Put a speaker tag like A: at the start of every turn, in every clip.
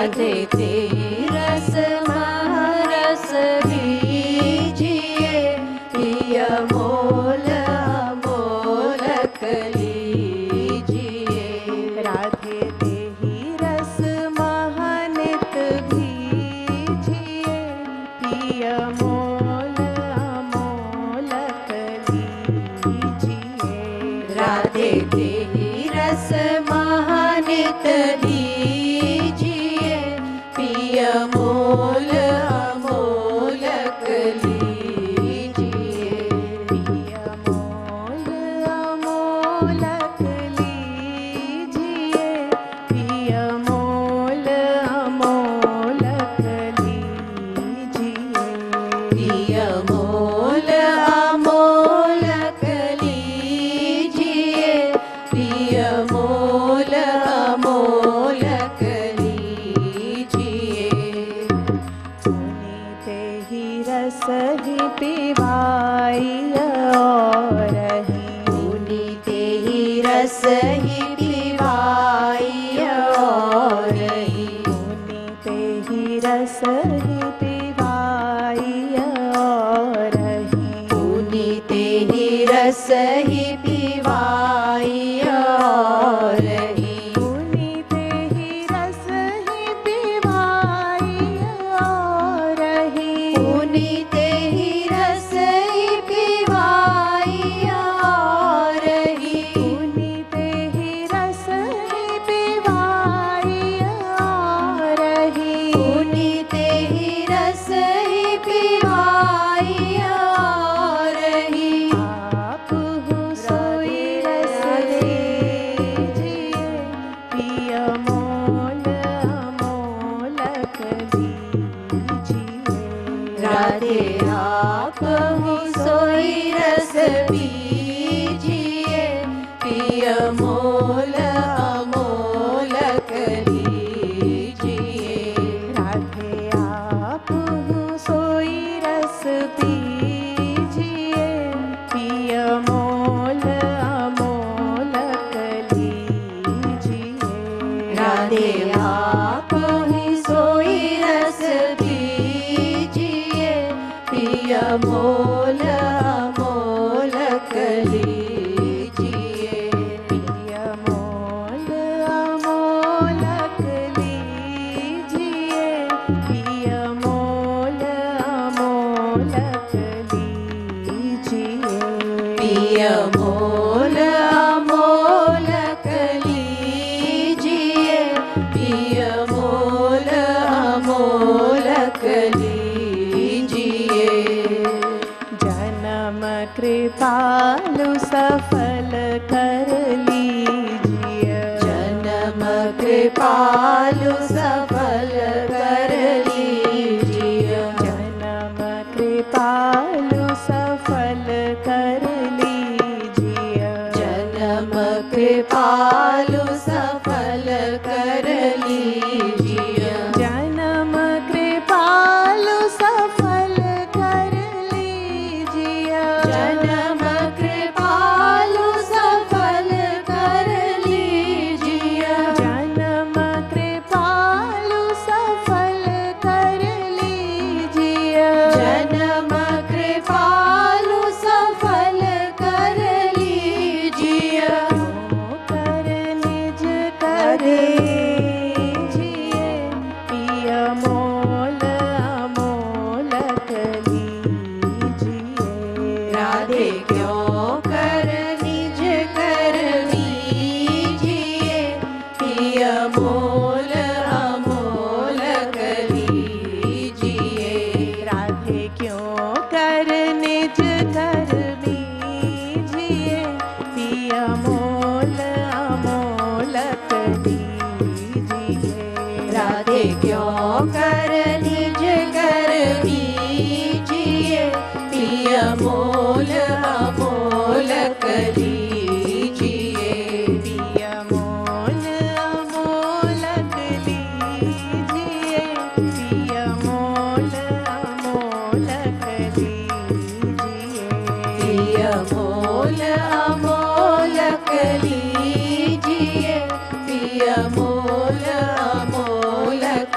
A: राधे तेरी रस महारस लीजिए, पिय मोल अमोलक लीजिए।
B: राधे तेरी रस महानित भीजिए, पिय मोल अमोलक लीजिए।
A: राधे तेरी रस महानित लीजिए, पिय मोल अमोलक लीजिए।
B: पिय मोल अमोलक लीजिए, पिय मोल अमोलक लीजिए।
A: पिय मोल अमोलक लीजिए, पिय मोल अमोलक लीजिए।
B: पुनीते ही रस ही पिवाई और ही,
A: पुनीते ही रस ही पिवाई और ही,
B: पुनीते ही रस ही पिवाई और ही,
A: पुनीते ही रस ही पिवाई और ही,
B: पुनीते ही रस ही पिवाई और ही,
A: पुनीते ही रस ही पिवाई और ही,
B: पुनीते ही रस ही पिवाई और ही,
A: पुनीते ही रस ही पिवाई और ही।
B: आप हो सोई रस लीजिए, पिय मोल अमोलक लीजिए।
A: राधे आप हो सोई रस पीजिए, पिय मोल अमोलक लीजिए।
B: राधे आप हो सोई रस पीजिए, पिय मोल अमोलक लीजिए।
A: राधे आप ही सोई रस पीजिए, पिय मोल अमोलक लीजिए।
B: पिय मोल अमोलक लीजिए, पिय मोल अमोलक लीजिए।
A: पिय मोल अमोलक लीजिए, पिय मोल अमोलक लीजिए।
B: जन्म कृपालु सफल कर लीजिए,
A: जन्म कृपालु सफल कर लीजिए,
B: जन्म कृपालु सफल कर लीजिए।
A: जन्म कृपालु सफल कर लीजिए,
B: जन्म कृपालु सफल कर लीजिए।
A: जन्म कृपालु सफल कर लीजिए,
B: जन्म कृपालु सफल कर लीजिए।
A: जन्म कृपालु सफल कर लीजिए।
B: कर निज करे जिए, पिय मोल अमोलक लीजिए।
A: राधे क्यों कर निज कर लीजिए, पिय मोल अमोलक लीजिए।
B: राधे क्यों कर निज कर लीजिए, पिय मोल अमोलक लीजिए।
A: राधे क्यों कर निज कर लीजिए, पिय मोल अमोलक लीजिए।
B: पिय मोल अमोलक लीजिए, पिय मोल अमोलक लीजिए।
A: पिय मोल अमोलक लीजिए, पिय मोल अमोलक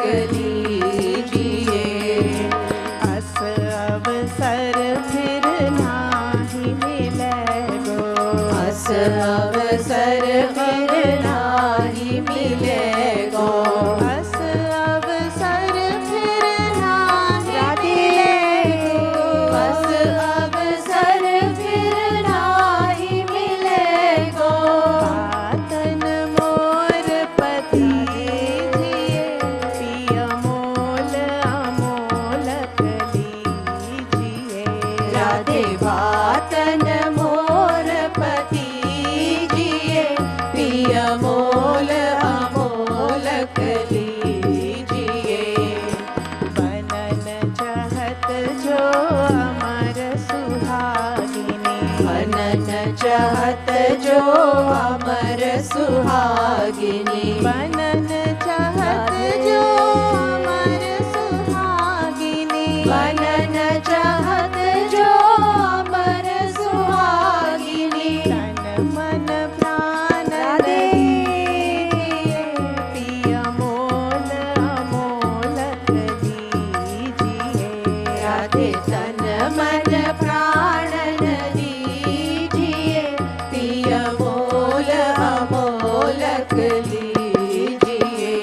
A: लीजिए।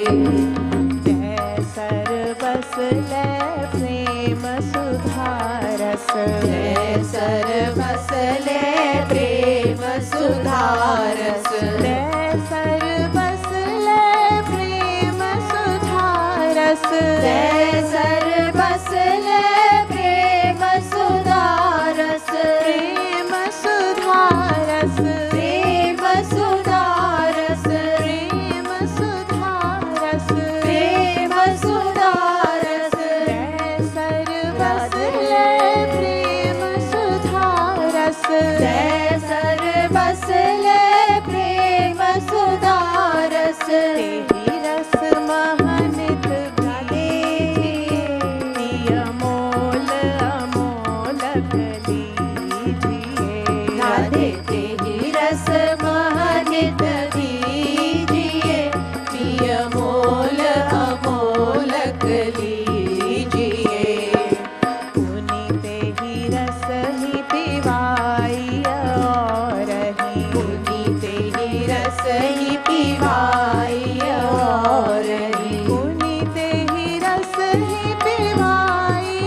B: जय सर बस ले प्रेम सुधारस,
A: जय सर बस ले प्रेम सुधारस,
B: जय सर बस ले प्रेम सुधारस,
A: जय सर बस ले प्रेम सुधारस,
B: प्रेम सुधारस,
A: प्रेम सुधारस,
B: प्रेम सुधारस,
A: प्रेम सुधारस,
B: जय सर बस ले प्रेम सुधारस,
A: जय सर बस ले प्रेम सुधारस।
B: तेहि रस महानित प्रिय अमोल अमोलक लीजिए।
A: राधे तेहि रस महानित दीजिए, प्रिय मोल अमोलक लीजिए।
B: पुनीत ही रस ही पिवाई और ही,
A: पुनीत ही रस ही पिवाई और ही,
B: पुनीत ही रस ही पिवाई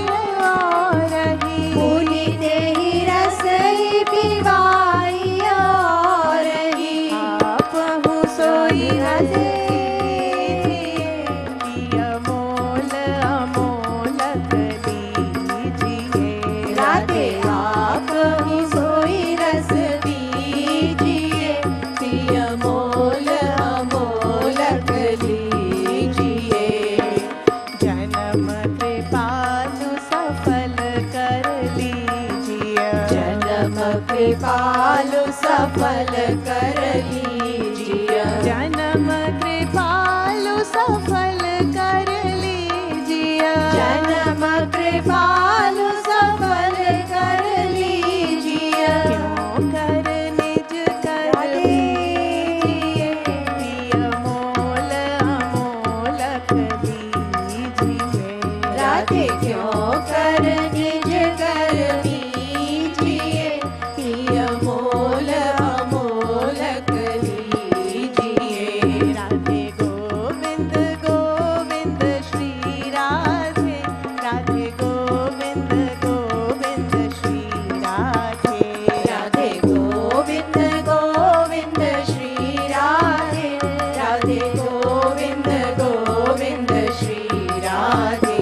B: और ही,
A: पुनीत ही रस ही पिवाई और ही।
B: आपहु सोई रसे प्रिय अमोल अमोलक लीजिए।
A: राधे आप ही सोई रस दीजिए, प्रिय मोल अमोलक लीजिए।
B: जन्म कृपालु सफल कर लीजिए।
A: जन्म कृपालु सफल कर लीजिए।
B: जन्म कृपालु सफल कर लीजिए।
A: जन्म कृपालु सफल कर लीजिए।
B: क्यों कर निज कर लीजिए, प्रिय मोल अमोलक लीजिए।
A: राधे क्यों कर निज कर लीजिए, प्रिय मोल अमोलक लीजिए।
B: राधे गोविंद गोविंद श्री राधे, राधे गोविंद गोविंद श्री राधे।
A: राधे गोविंद गोविंद श्री राधे, राधे गोविंद गोविंद श्री राधे।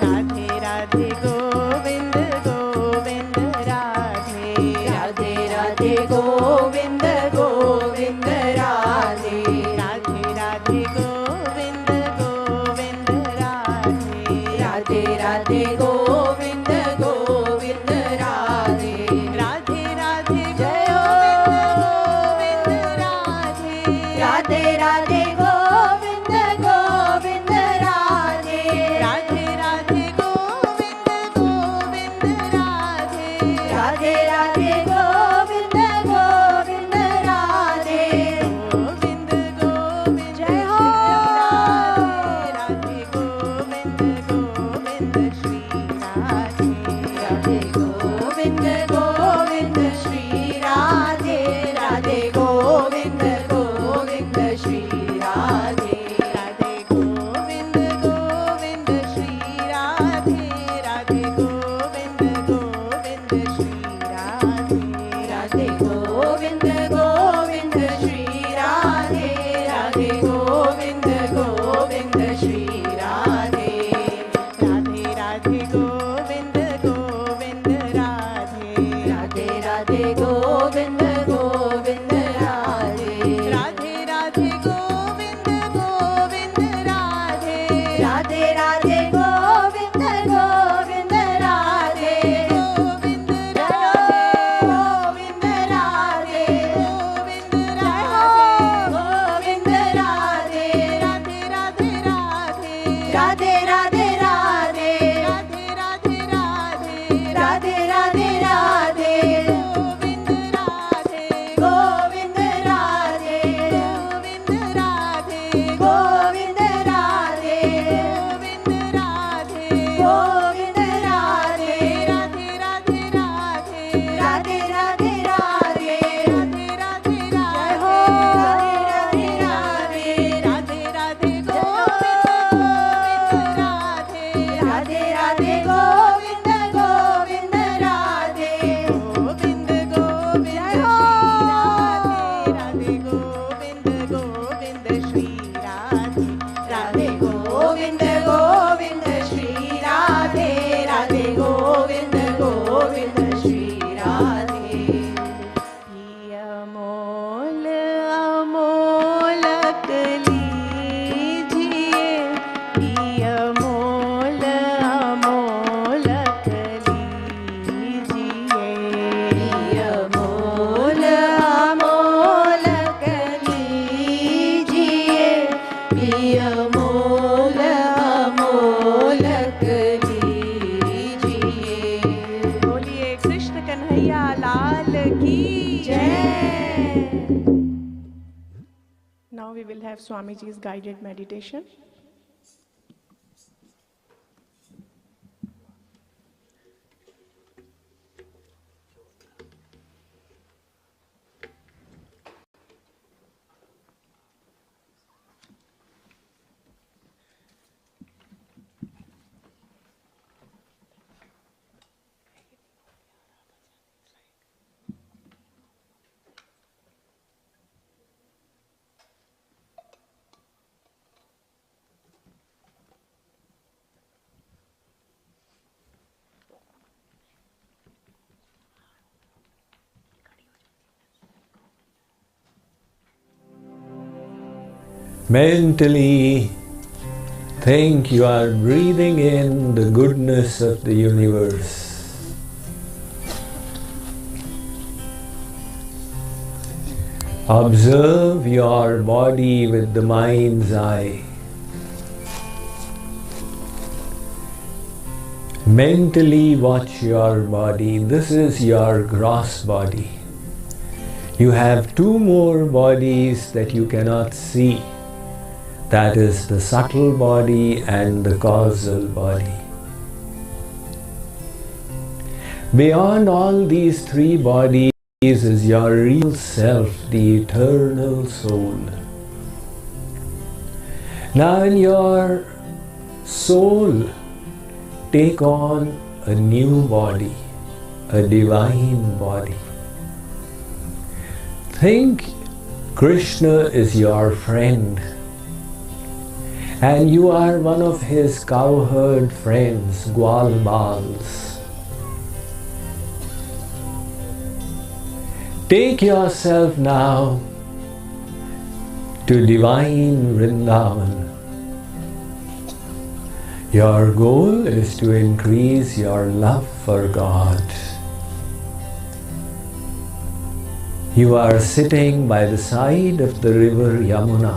B: राधे राधे गोविंद गोविंद राधे।
A: राधे राधे गोविंद गोविंद राधे।
B: राधे राधे गोविंद गोविंद राधे।
A: राधे राधे गोविंद गोविंद राधे।
B: राधे राधे गोविंद गोविंद राधे।
A: राधे राधे गोविंद गोविंद राधे।
B: राधे राधे गोविंद गोविंद राधे।
A: राधे राधे गोविंद गोविंद राधे।
B: गोविंद गोविंद
A: जय हो।
B: राधे गोविंद गोविंद श्री राधे।
A: राधे गोविंद गोविंद श्री राधे। राधे गोविंद गोविंद श्री राधे।
B: राधे गोविंद गोविंद श्री राधे। राधे गोविंद गोविंद श्री राधे।
A: राधे गोविंद गोविंद श्री राधे। राधे गोविंद गोविंद श्री राधे।
B: राधे राधे गोविंद गोविंद राधे।
A: राधे राधे गोविंद गोविंद राधे।
B: राधे राधे गोविंद गोविंद राधे।
A: राधे राधे गोविंद गोविंद राधे।
B: गोविंद
A: गोविंद राधे।
B: गोविंद
A: गोविंद राधे। जी अमोल अमोलक लीजिए।
B: बोलिए कृष्ण कन्हैया लाल की
A: जय।
B: Now we will have Swamiji's guided meditation.
C: Mentally think you are breathing in the goodness of the universe. Observe your body with the mind's eye. Mentally watch your body. This is your gross body. You have two more bodies that you cannot see. That is the subtle body and the causal body. Beyond all these three bodies is your real self, the eternal soul. Now in your soul, take on a new body, a divine body. Think Krishna is your friend, and you are one of his cowherd friends, Gwalbals. Take yourself now to divine Vrindavan. Your goal is to increase your love for God. You are sitting by the side of the river Yamuna.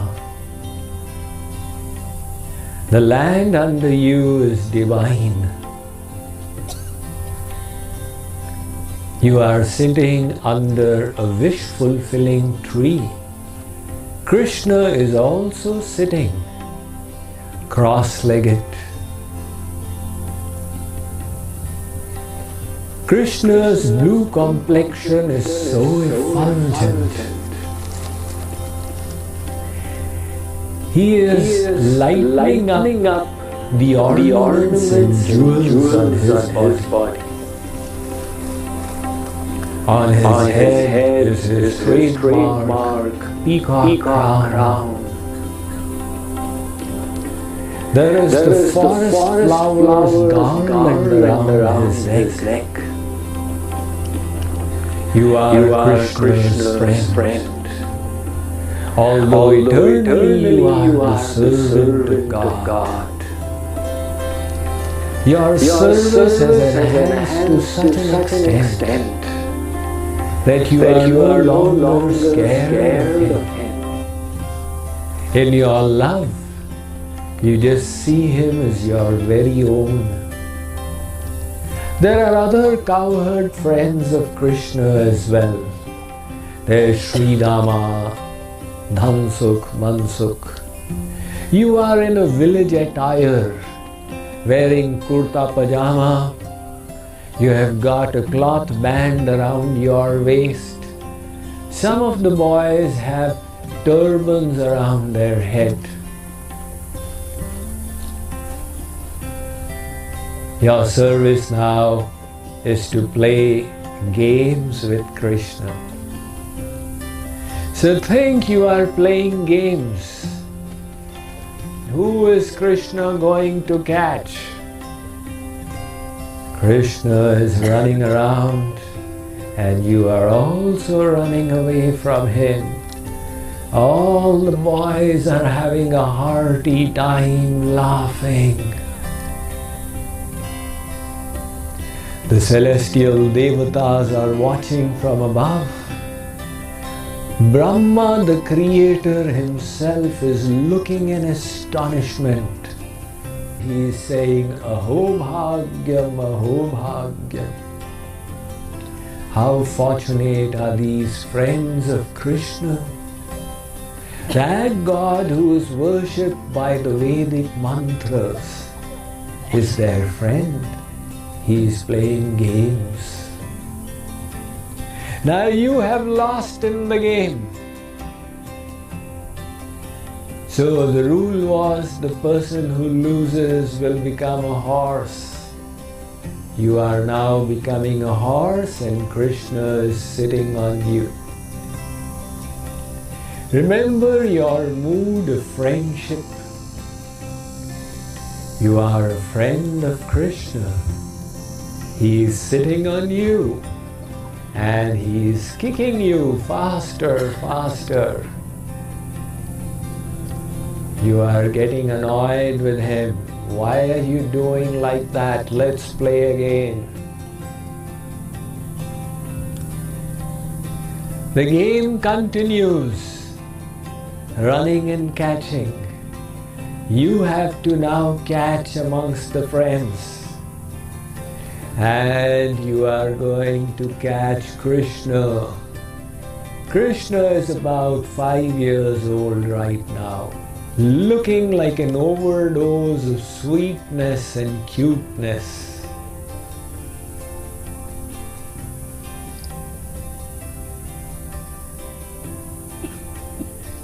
C: The land under you is divine. You are sitting under a wish-fulfilling tree. Krishna is also sitting cross-legged. Krishna's blue complexion is so effulgent. He is lighting up the ornaments and jewels on his body. On his head is his trademark peacock crown. There is the forest flowers garland around his neck. You are Krishna's friend. Although eternally you are the servant of God. Your service has enhanced to such an extent that you are no longer scared of him. In your love, you just see him as your very own. There are other cowherd friends of Krishna as well. There is Sri Rama, Dhansukh, Mansukh. You are in a village attire, wearing kurta pajama. You have got a cloth band around your waist. Some of the boys have turbans around their head. Your service now is to play games with Krishna. So think you are playing games. Who is Krishna going to catch? Krishna is running around and you are also running away from him. All the boys are having a hearty time laughing. The celestial devatas are watching from above. Brahma, the creator himself, is looking in astonishment. He is saying, Aho bhagyam, aho bhagyam. How fortunate are these friends of Krishna. That God who is worshipped by the Vedic mantras is their friend. He is playing games. Now you have lost in the game. So the rule was the person who loses will become a horse. You are now becoming a horse and Krishna is sitting on you. Remember your mood of friendship. You are a friend of Krishna. He is sitting on you and he is kicking you faster, faster. You are getting annoyed with him. Why are you doing like that? Let's play again. The game continues. Running and catching. You have to now catch amongst the friends. And you are going to catch Krishna. Krishna is about 5 years old right now, looking like an overdose of sweetness and cuteness.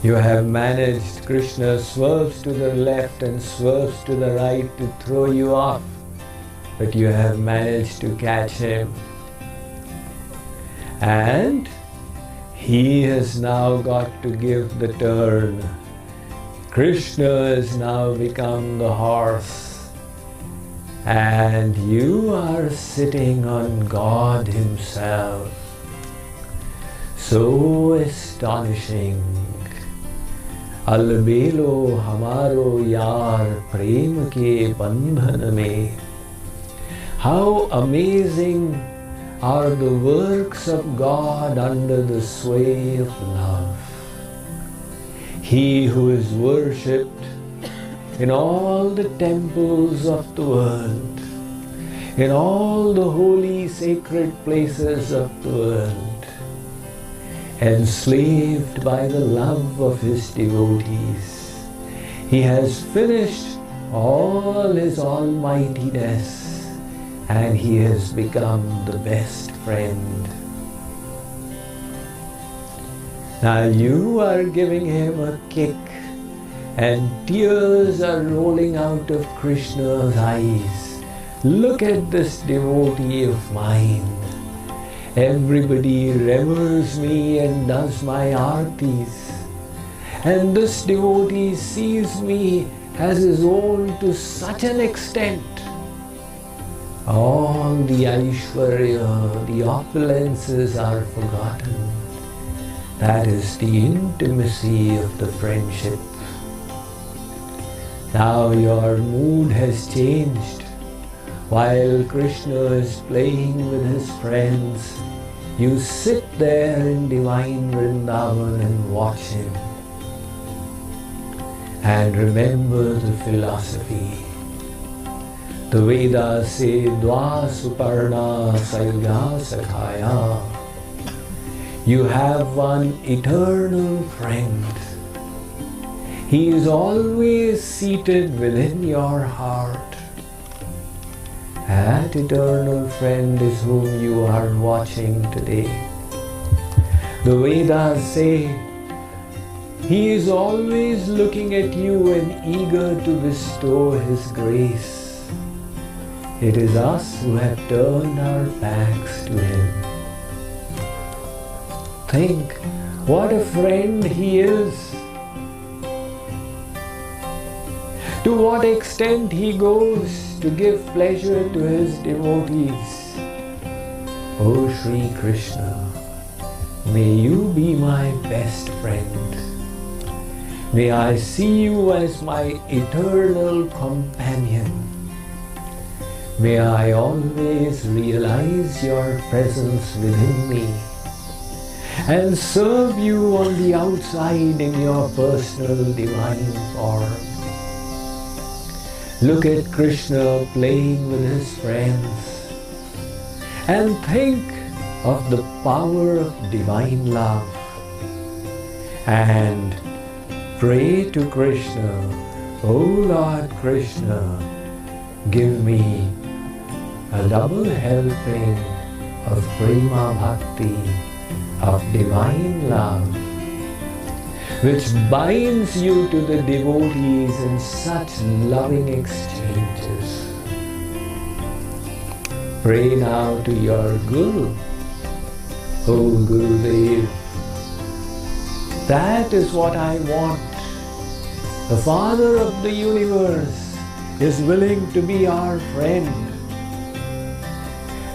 C: You have managed. Krishna swerves to the left and swerves to the right to throw you off, but you have managed to catch him. And he has now got to give the turn. Krishna has now become the horse, and you are sitting on God himself. So astonishing. Albelo hamaro yaar prem ke bandhan mein. How amazing are the works of God under the sway of love. He who is worshipped in all the temples of the world, in all the holy sacred places of the world, enslaved by the love of his devotees. He has finished all his almightiness and he has become the best friend. Now you are giving him a kick and tears are rolling out of Krishna's eyes. Look at this devotee of mine. Everybody reveres me and does my artis. And this devotee sees me as his own to such an extent. All the Aishwarya, the opulences are forgotten. That is the intimacy of the friendship. Now your mood has changed. While Krishna is playing with his friends, you sit there in divine Vrindavan and watch him. And remember the philosophy. The Vedas say, Dva Suparna Sayuga Sakhaya. You have one eternal friend. He is always seated within your heart. That eternal friend is whom you are watching today. The Vedas say, he is always looking at you and eager to bestow his grace. It is us who have turned our backs to him. Think what a friend he is. To what extent he goes to give pleasure to his devotees. O Sri Krishna, may you be my best friend. May I see you as my eternal companion. May I always realize your presence within me. and serve you on the outside in your personal divine form. Look at Krishna playing with his friends and think of the power of divine love and pray to Krishna, "O Lord Krishna, give me a double helping of prema bhakti, of divine love, which binds you to the devotees in such loving exchanges." Pray now to your Guru, "O Gurudev, that is what I want. The Father of the universe is willing to be our friend.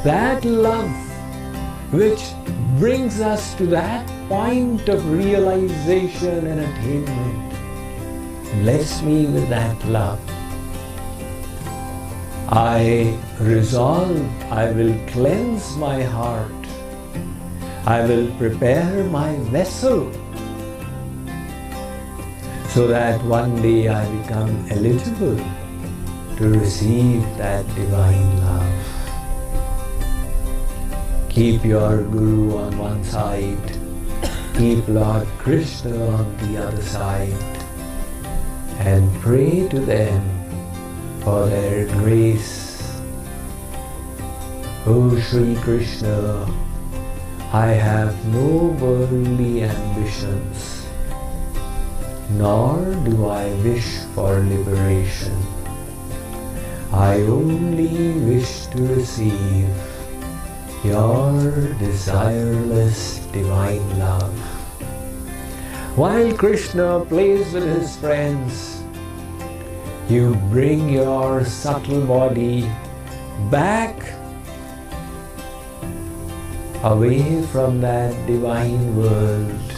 C: That love which brings us to that point of realization and attainment, bless me with that love. I resolve, I will cleanse my heart. I will prepare my vessel so that one day I become eligible to receive that divine love." Keep your Guru on one side, keep Lord Krishna on the other side, and pray to them for their grace. "O Sri Krishna, I have no worldly ambitions, nor do I wish for liberation. I only wish to receive your desireless divine love." While Krishna plays with his friends, you bring your subtle body back away from that divine world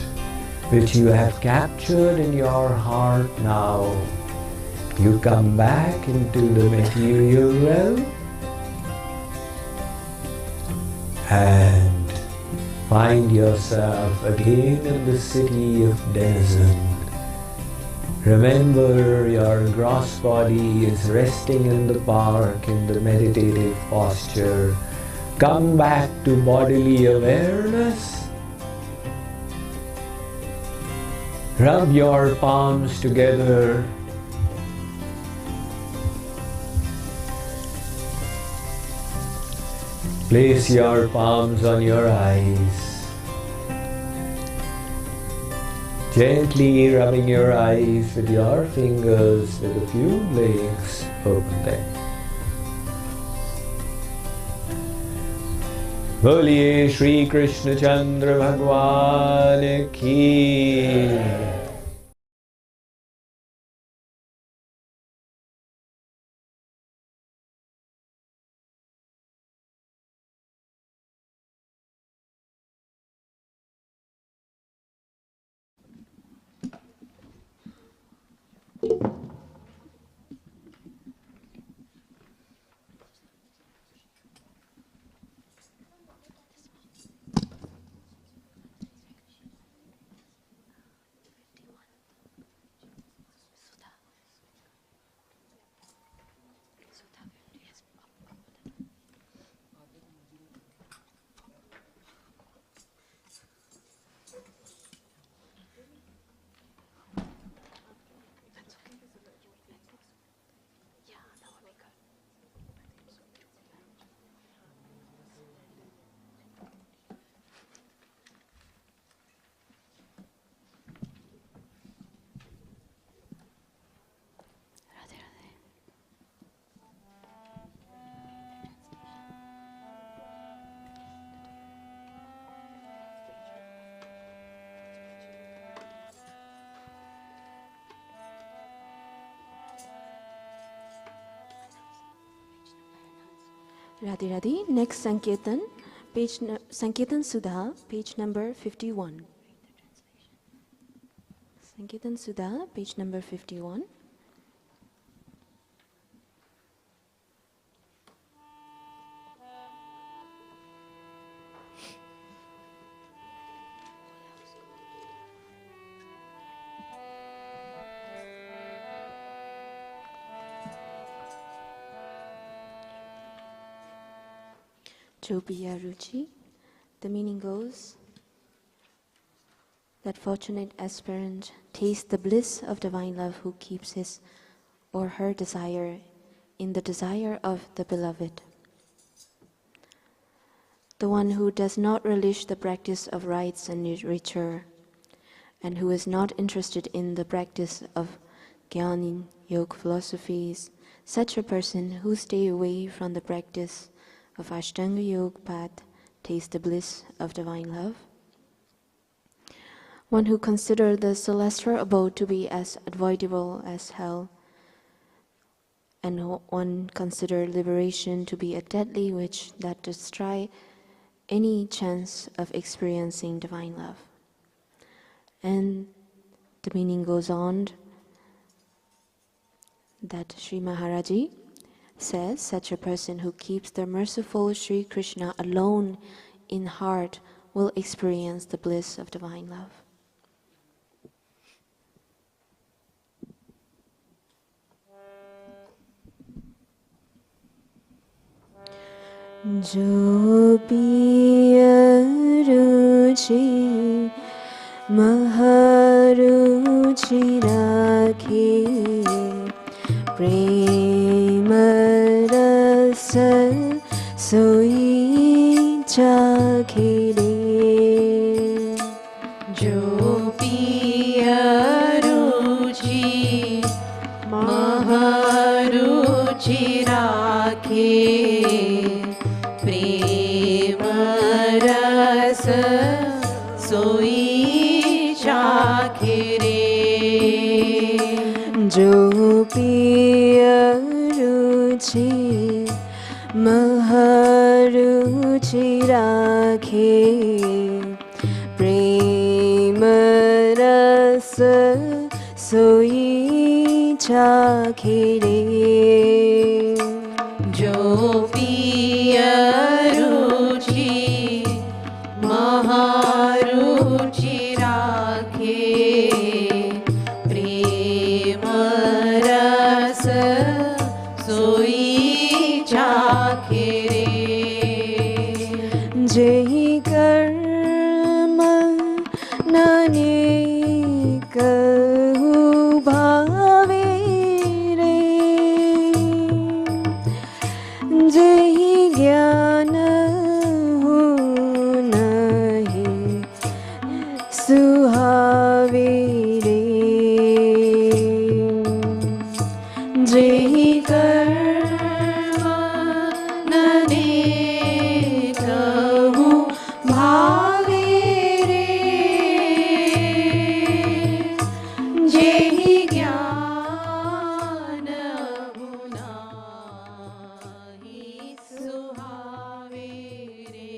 C: which you have captured in your heart now. You come back into the material realm and find yourself again in the city of denizen. Remember, your gross body is resting in the park in the meditative posture. Come back to bodily awareness. Rub your palms together. Place your palms on your eyes. Gently rubbing your eyes with your fingers with a few blinks. Open them. बोलिए श्री कृष्ण चंद्र भगवान की।
D: Radhe Radhe. Next Sankirtan, Sankirtan Sudha, page number 51. Sankirtan Sudha, page number 51. Jopiya Ruchi. The meaning goes that fortunate aspirant tastes the bliss of divine love who keeps his or her desire in the desire of the beloved. The one who does not relish the practice of rites and ritual, and who is not interested in the practice of Jnana Yoga philosophies, such a person who stays away from the practice of Ashtanga Yoga path tastes the bliss of divine love. One who considers the celestial abode to be as unavoidable as hell, and one considers liberation to be a deadly witch that destroys any chance of experiencing divine love. And the meaning goes on that Sri Maharaji says, such a person who keeps the merciful Sri Krishna alone in heart will experience the bliss of divine love. Jo piya ruchi maharuchi rakhe prema rasa soi chakhe re.
A: Jo piya ruchi maharuchi rakhe सोई चाखे रे.
D: जो पिया रुचि महारुचि राखे प्रेम रस सोई चाखे रे.
A: जो पिया रुचि महारुचि राखे प्रेम रस सोई चाखे रे.
D: जेहि कर्म नानेक भावे रे जेहि ज्ञान सुहावे रे. जेहि कर्म
A: नानेक भावे रे जेहि ज्ञान नाहि सुहावे रे.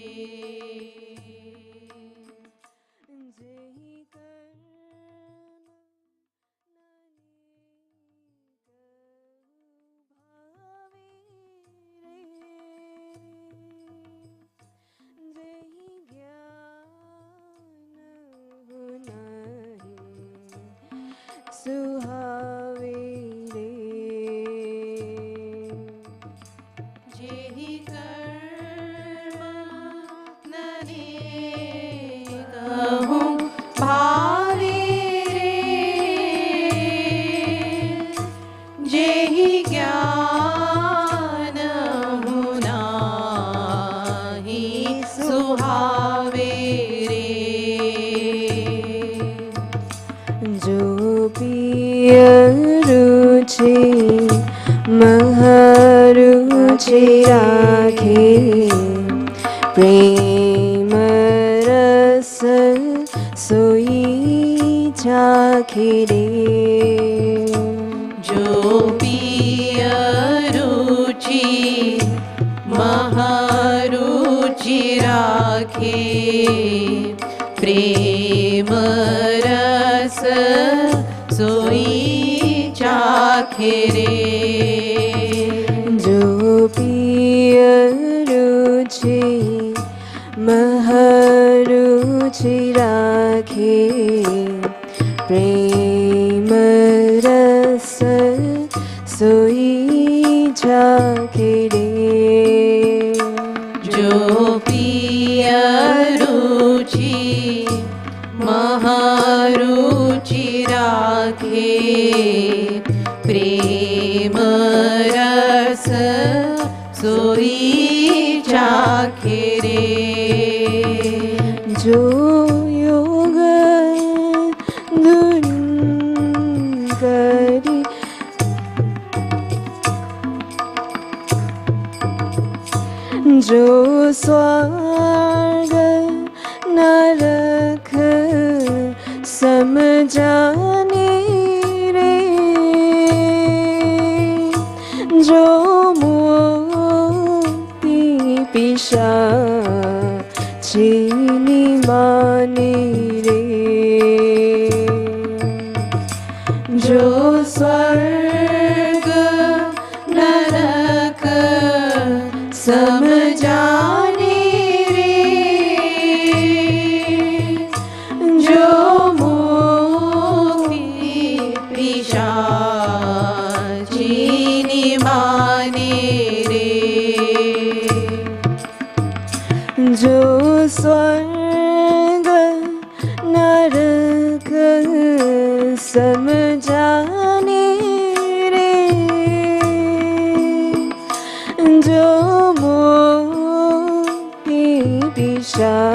D: सुहावे रे.
A: जेहि कर्म नानेक भावे रे जेहि ज्ञान नाहि सुहावे रे.
D: जो पिया रुचि महारुचि राखे प्रेम रस सोई चाखे रे.
A: जो पिया रुचि महारुचि राखे प्रेम रस सोई चाखे रे.
D: जो पिया रुचि महारुचि राखे प्रेम रस सोई चाखे रे.
A: जो प्रेम रस सोई चाखे रे।
E: जो योग दूर करी जो स्वर्ग नरक समझाने रे। जो मुक्ति पिशाचिनी माने रे।
A: जो स्वर्ग नरक समझाने रे। जो मुक्ति पिशाचिनी माने रे।
E: जो स्वर्ग नरक समझाने रे। जो मुक्ति पिशाचिनी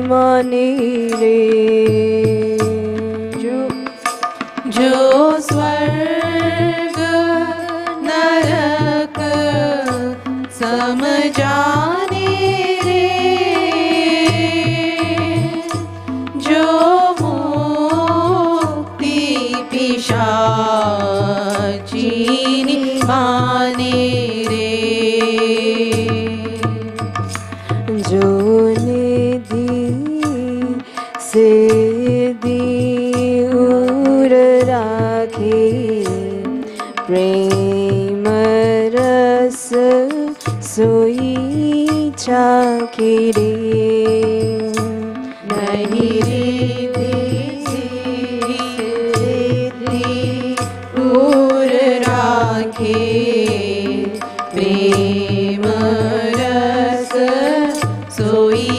E: माने रे।
A: जो स्वर्ग नरक समझाने रे। जो मुक्ति पिशाचिनी माने रे।
E: जो निधि से दूर राखे प्रेम रस सोई चाखे रे।
A: नहीं रिद्धि दूर राखे प्रेम रस सोई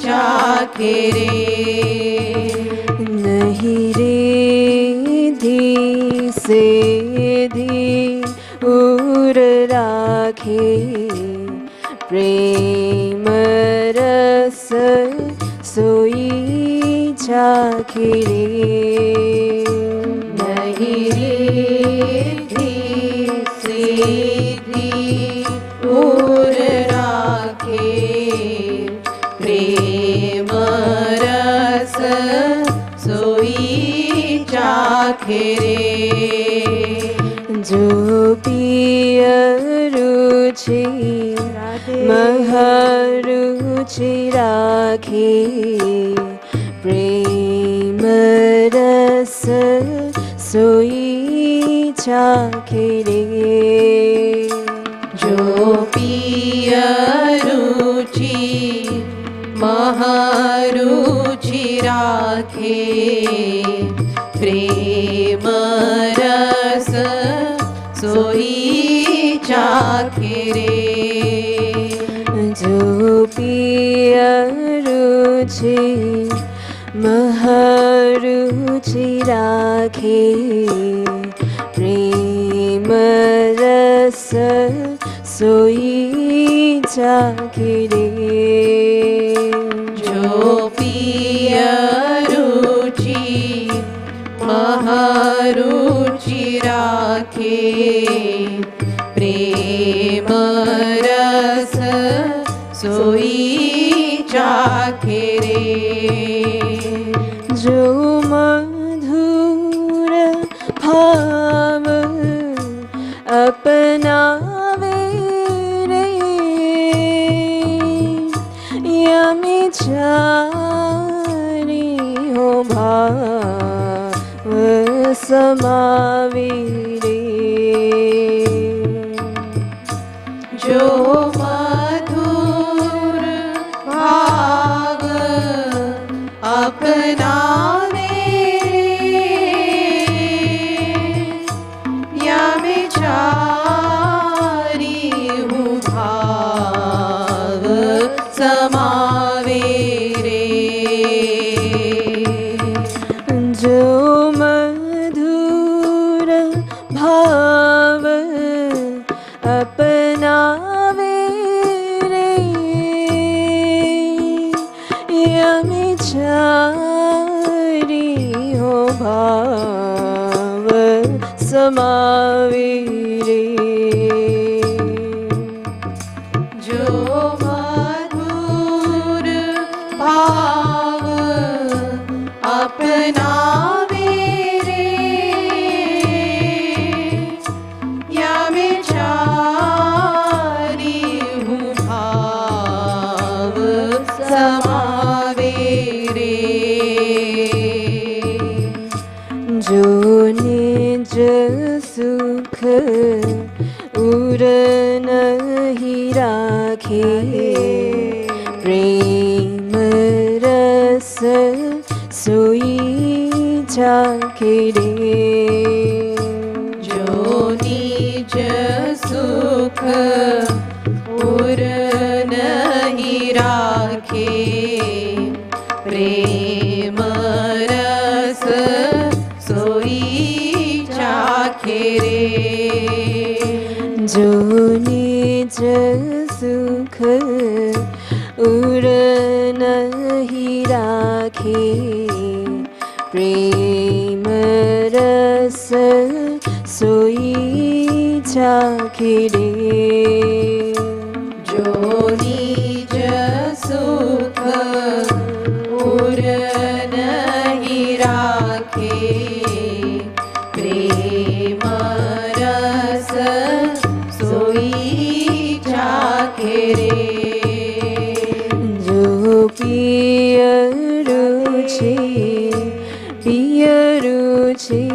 A: चाखे रे।
E: नहीं रिद्धि से दूर राखे प्रेम रस सोई चाखे रे।
A: नहीं रिद्धि सिद्धि दूर राखे प्रेम रस सोई चाखे रे।
E: जो पिय रुचि महारुचि राखे प्रेम रस सोई चाखे रे।
A: जो पिय रुचि महारुचि राखे प्रेम रस सोई चाखे रे।
E: जो पिय रुचि महारुचि राखे प्रेम रस सोई चाखे रे।
A: जो पिय रुचि महारुचि राखे प्रेम रस सोई चाखे रे।
E: जो मधुर भाव अपनावे रे। यमी चारी हो भाव समावे रे।
A: जो मधुर भाव अपनावे या में चारी हूँ भाव समावे रे।
E: जो भाव समावे रे।
A: जो मधुर भाव अपनावे रे, या मैं चारी हूँ भाव समावे रे।
E: जो निज सुख उर नहीं राखे, प्रेम रस सोई चाखे रे।
A: जो निज सुख उर नहीं राखे, प्रेम रस सोई चाखे रे।
E: जो निज सुख उर नहीं राखे, प्रेम रस सोई चाखे रे।
A: जो निज सुख उर नहीं राखे, प्रेम रस सोई चाखे रे।
E: जो पिय रुचि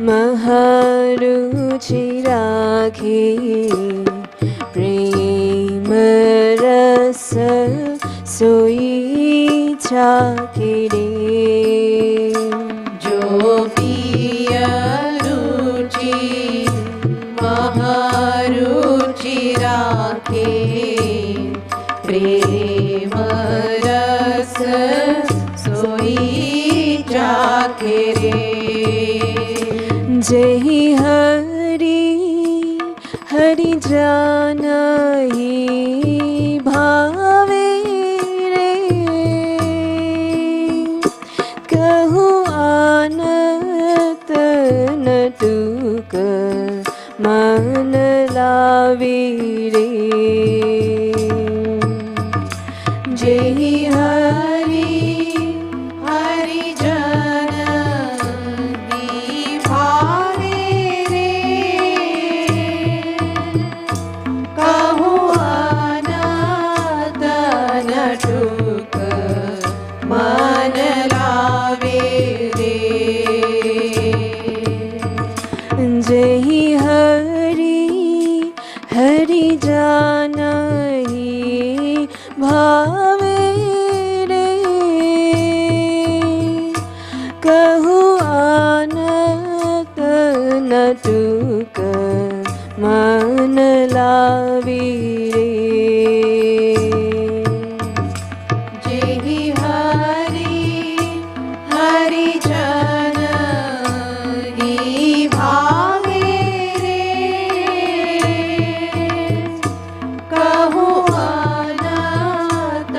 E: महारुचि राखे, प्रेम रस सोई चाखे रे।
A: जो पिय रुचि महारुचि राखे, प्रेम रस सोई चाखे रे।
E: जहि हरि हरि जानहि भावे रे, कहु आनत नटुक मन लावे रे।
A: जेहि हरि हरि जन भावे रे, कहु अनत नटुक मन लावे रे।
E: जेहि हरि हरि जानहि भावे रे, कहु आनत नटुक मन लावे रे।
A: जेहि हरि हरि जन भावे रे, कहु अनत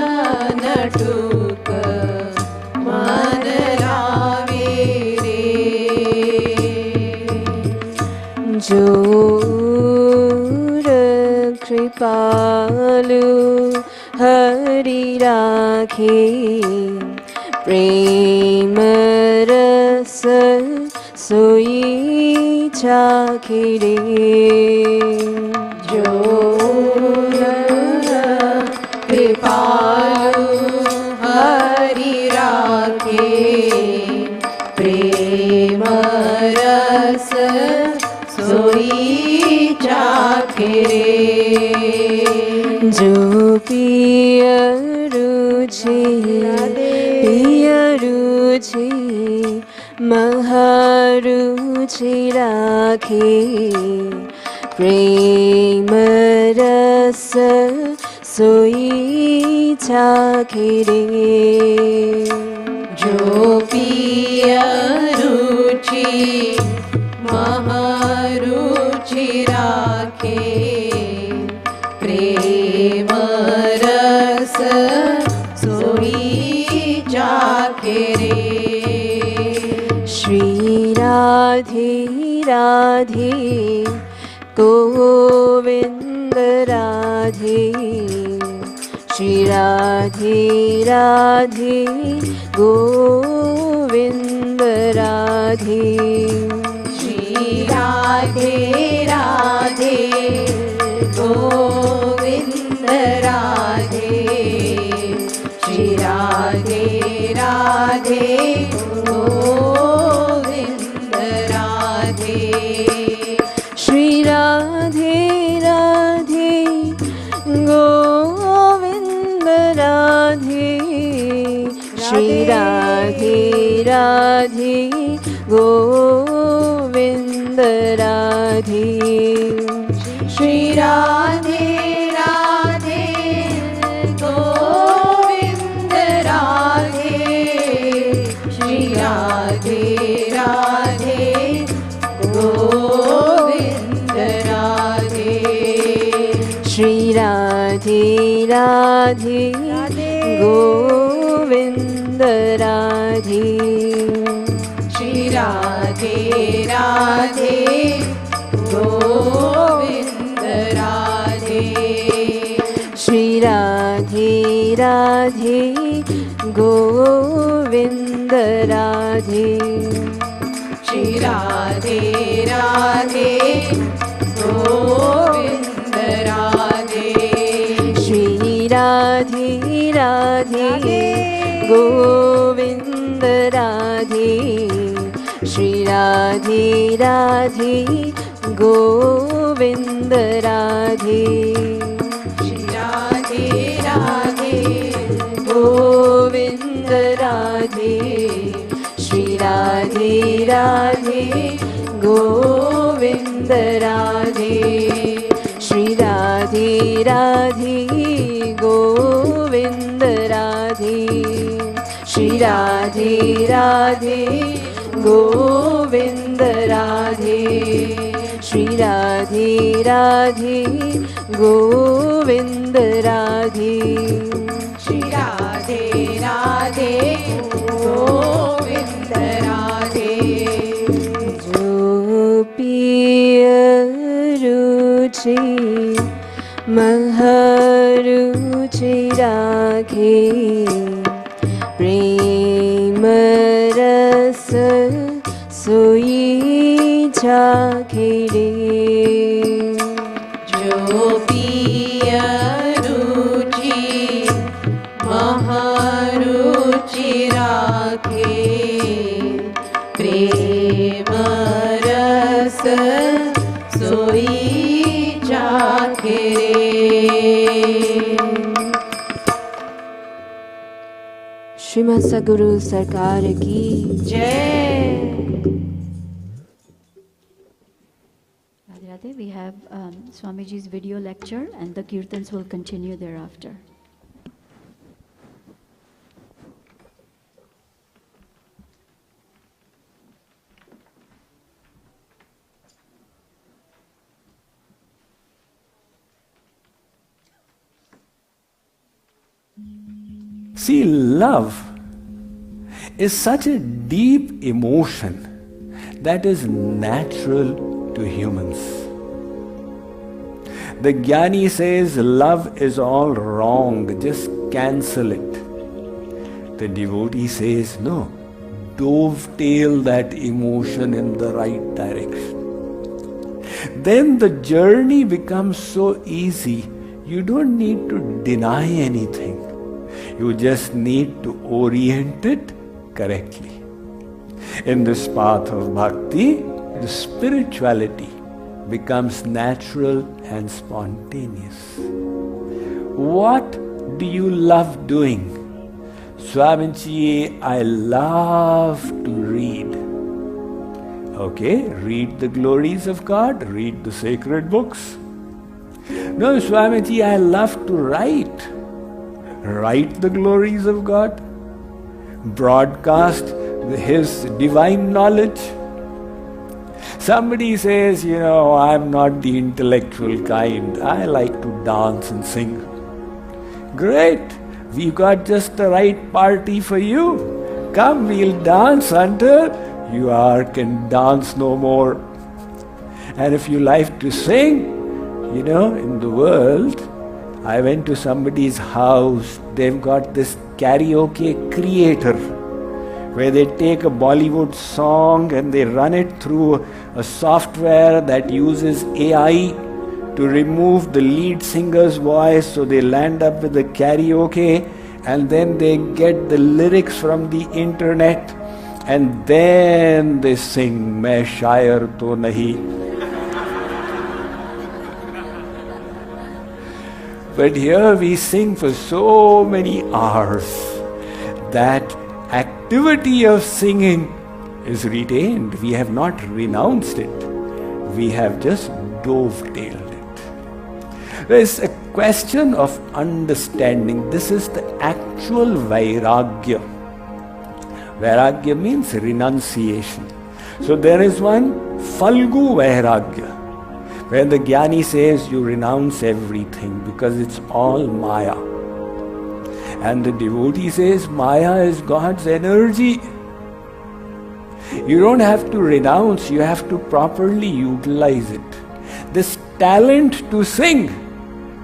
A: नटुक मन लावे रे।
E: जोर कृपालु हरि राखे, प्रेम रस सोई चाखे रे।
A: जो कृपालु हरि राखे, प्रेम रस सोई चाखे रे।
E: जो पिय रुचि महारुचि राखे, प्रेम रस सोई चाखे रे।
A: जो पिय रुचि महारुचि राखे, प्रेम रस सोई चाखे रे।
E: राधे गोविंद राधे श्री राधे राधे गोविंद राधे
A: श्री राधे राधे गोविंद राधे श्री राधे राधे गोविंद राधे
E: श्री राधे राधे गोविंद राधे श्री राधे राधे गोविंद राधे
A: श्री राधे राधे गोविंद राधे श्री राधे राधे गोविंद राधे
E: श्री राधे राधे गोविंद राधे
A: श्री राधे राधे गोविंद राधे
E: श्री राधे राधे गोविंद राधे
A: श्री राधे राधे गोविंद राधे
E: श्री राधे राधे गोविंद राधे श्री राधे राधे गोविंद राधे
A: श्री राधे राधे
E: गोविंद राधे श्री राधे राधे गोविंद राधे श्री राधे राधे गोविंद राधे श्री राधे राधे गोविंद राधे श्री राधे राधे गोविंद राधे
A: श्री राधे राधे गोविंद राधे
E: जो पिय रुचि महरुचि राखे प्रेम रस सोई चाखे रे
A: जो पिय रुचि महारुचि राखे प्रेम रस सोई चाखे
E: श्रीमद् सद्गुरु सरकार की
A: जय
F: Radhe Radhe, we have Swamiji's video lecture and the kirtans will continue thereafter.
C: See, love is such a deep emotion that is natural to humans. The Jnani says love is all wrong, just cancel it. The devotee says no, dovetail that emotion in the right direction. Then the journey becomes so easy, you don't need to deny anything. You just need to orient it correctly. In this path of bhakti, the spirituality becomes natural and spontaneous. What do you love doing? Swamiji, I love to read. Okay, read the glories of God, read the sacred books. No, Swamiji, I love to write. Write the glories of God. Broadcast His divine knowledge. Somebody says, I'm not the intellectual kind. I like to dance and sing. Great. We've got just the right party for you. Come, we'll dance until can dance no more. And if you like to sing, in the world, I went to somebody's house, they've got this karaoke creator, where they take a Bollywood song and they run it through a software that uses AI to remove the lead singer's voice, so they land up with the karaoke, and then they get the lyrics from the internet, and then they sing, "Main shayar to nahi." But here we sing for so many hours. That activity of singing is retained. We have not renounced it. We have just dovetailed it. It's a question of understanding. This is the actual vairagya. Vairagya means renunciation. So there is one Falgu vairagya, where the Jnani says you renounce everything because it's all Maya. And the devotee says Maya is God's energy. You don't have to renounce, you have to properly utilize it. This talent to sing,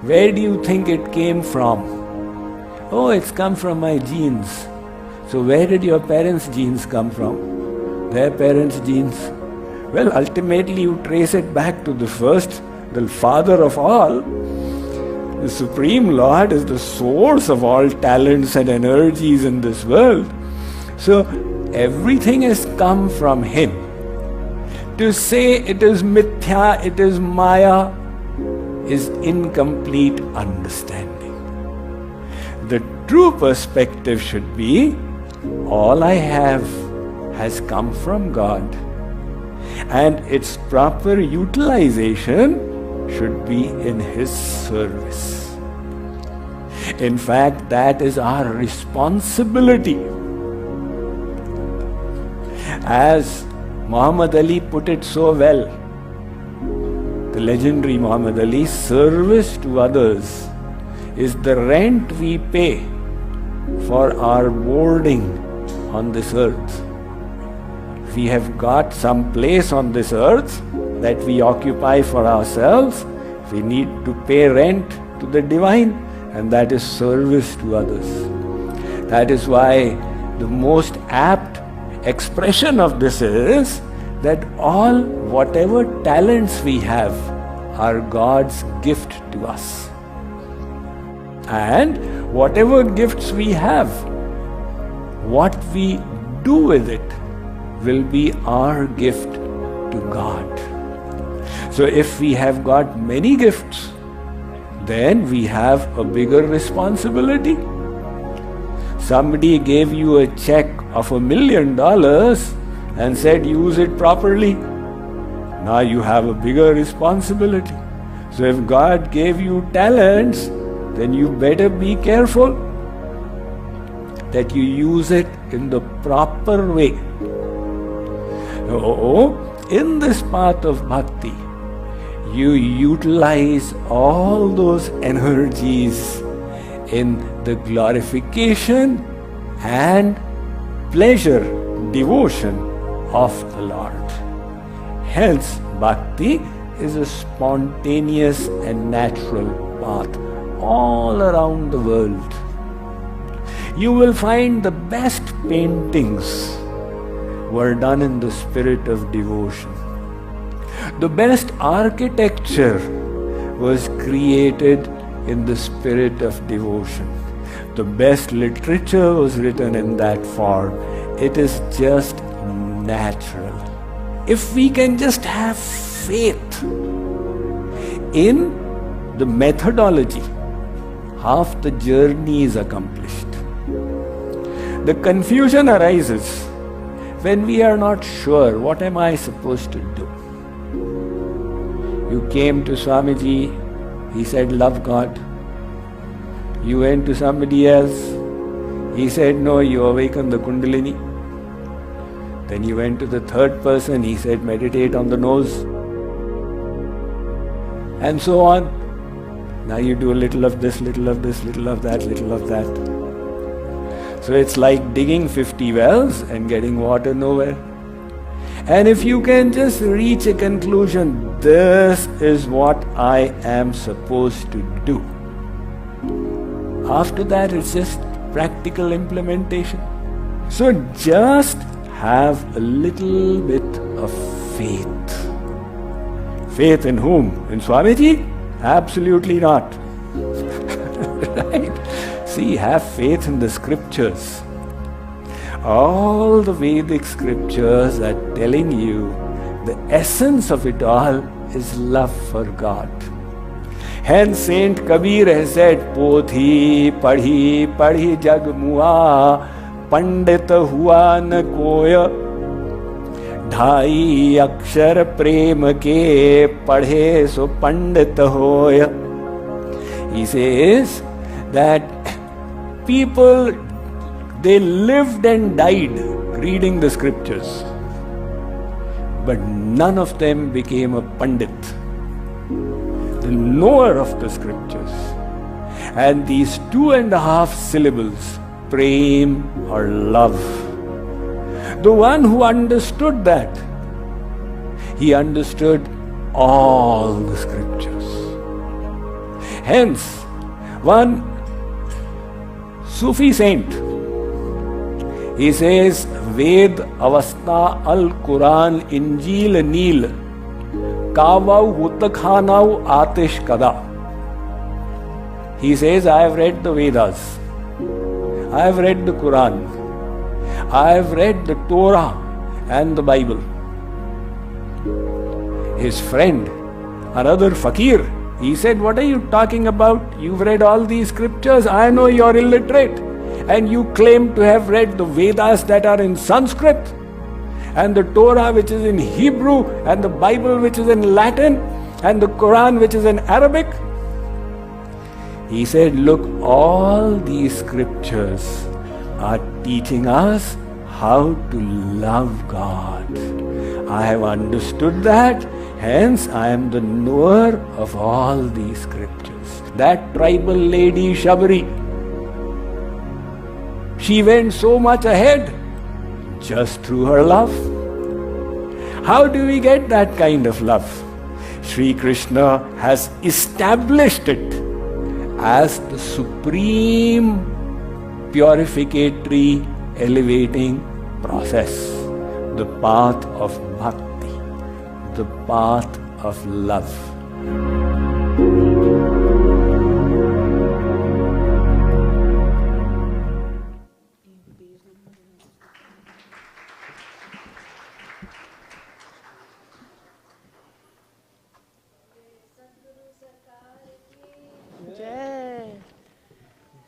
C: where do you think it came from? Oh, it's come from my genes. So where did your parents' genes come from? Their parents' genes? Well, ultimately you trace it back to the first, the father of all. The Supreme Lord is the source of all talents and energies in this world. So everything has come from Him. To say it is mithya, it is maya, is incomplete understanding. The true perspective should be, all I have has come from God, and its proper utilization should be in His service. In fact, that is our responsibility. As Muhammad Ali put it so well, the legendary Muhammad Ali, service to others is the rent we pay for our boarding on this earth. We have got some place on this earth that we occupy for ourselves. We need to pay rent to the divine, and that is service to others. That is why the most apt expression of this is that whatever talents we have are God's gift to us. And whatever gifts we have, what we do with it will be our gift to God. So if we have got many gifts, then we have a bigger responsibility. Somebody gave you a check of $1 million and said use it properly. Now you have a bigger responsibility. So if God gave you talents, then you better be careful that you use it in the proper way. In this path of bhakti, you utilize all those energies in the glorification and pleasure, devotion of the Lord. Hence, bhakti is a spontaneous and natural path all around the world. You will find the best paintings were done in the spirit of devotion. The best architecture was created in the spirit of devotion. The best literature was written in that form. It is just natural. If we can just have faith in the methodology, half the journey is accomplished. The confusion arises when we are not sure, what am I supposed to do? You came to Swamiji, he said, love God. You went to somebody else, he said, no, you awaken the Kundalini. Then you went to the third person, he said, meditate on the nose. And so on. Now you do a little of this, little of this, little of that, little of that. So it's like digging 50 wells and getting water nowhere. And if you can just reach a conclusion, this is what I am supposed to do. After that, it's just practical implementation. So just have a little bit of faith. Faith in whom? In Swamiji? Absolutely not. Right? See, have faith in the scriptures. All the Vedic scriptures are telling you the essence of it all is love for God. Hence Saint Kabir has said, Pothi padhi padhi jag mua, pandit hua na koya, dhai akshar prem ke padhe so pandit hoya. He says that people, they lived and died reading the scriptures, but none of them became a pandit, the knower of the scriptures. And these 2.5 syllables, prem or love, the one who understood that, he understood all the scriptures. Hence, one Sufi saint, he says, Ved avastha al Quran Injil Neel Kavau Utakhanau Atish Kada. He says, I have read the Vedas, I have read the Quran, I have read the Torah and the Bible. His friend, another fakir, he said, what are you talking about? You've read all these scriptures, I know you're illiterate. And you claim to have read the Vedas that are in Sanskrit, and the Torah which is in Hebrew, and the Bible which is in Latin, and the Quran which is in Arabic. He said, look, all these scriptures are teaching us how to love God. I have understood that, hence I am the knower of all these scriptures. That tribal lady Shabari, she went so much ahead just through her love. How do we get that kind of love? Sri Krishna has established it as the supreme purificatory, elevating process, the path of bhakti, the path of love.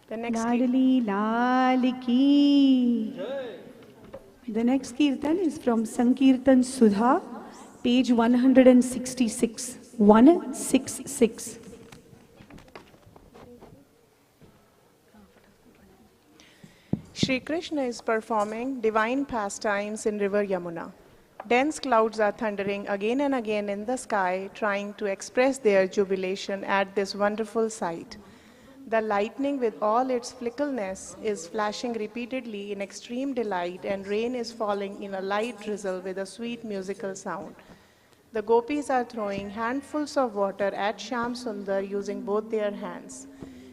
B: The next
G: Ladli Lal Ki. The next kirtan is from Sankirtan Sudha, page 166. 166.
B: Shri Krishna is performing divine pastimes in river Yamuna. Dense clouds are thundering again and again in the sky, trying to express their jubilation at this wonderful sight. The lightning, with all its fickleness, is flashing repeatedly in extreme delight, and rain is falling in a light drizzle with a sweet musical sound. The gopis are throwing handfuls of water at Shyam Sundar using both their hands.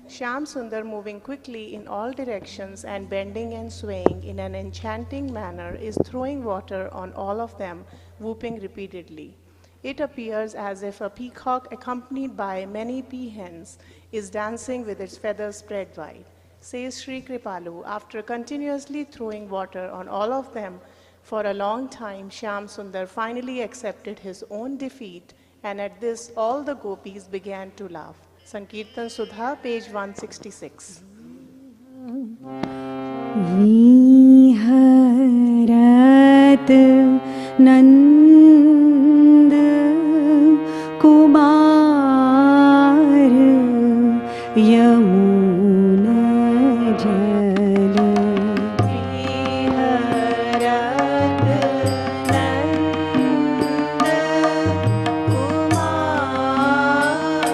B: Shyam Sundar, moving quickly in all directions and bending and swaying in an enchanting manner, is throwing water on all of them, whooping repeatedly. It appears as if a peacock accompanied by many peahens is dancing with its feathers spread wide. Says Sri Kripalu, after continuously throwing water on all of them for a long time, Shyam Sundar finally accepted his own defeat, and at this all the gopis began to laugh. Sankirtan Sudha, page 166.
G: Viharat Nand Kumar Yamuna Jala.
A: Viharat Nand Kumar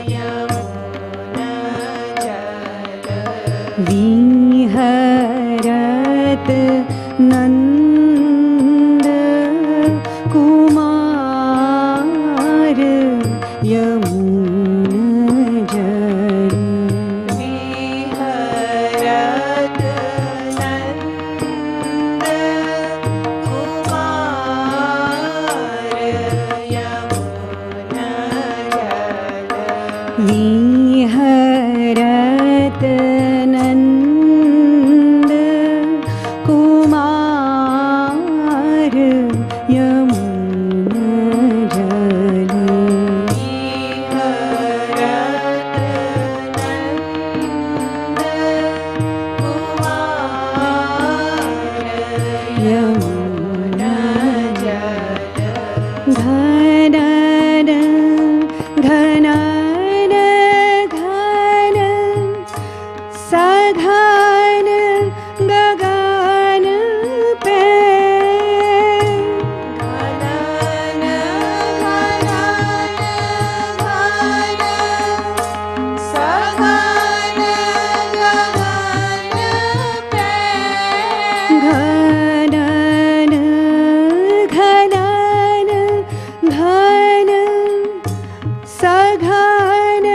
A: Yamuna Jala.
G: Viharat Nand Yamuna जल यमुना घन घन घन सघन गगन पे घनन घनन घन सघन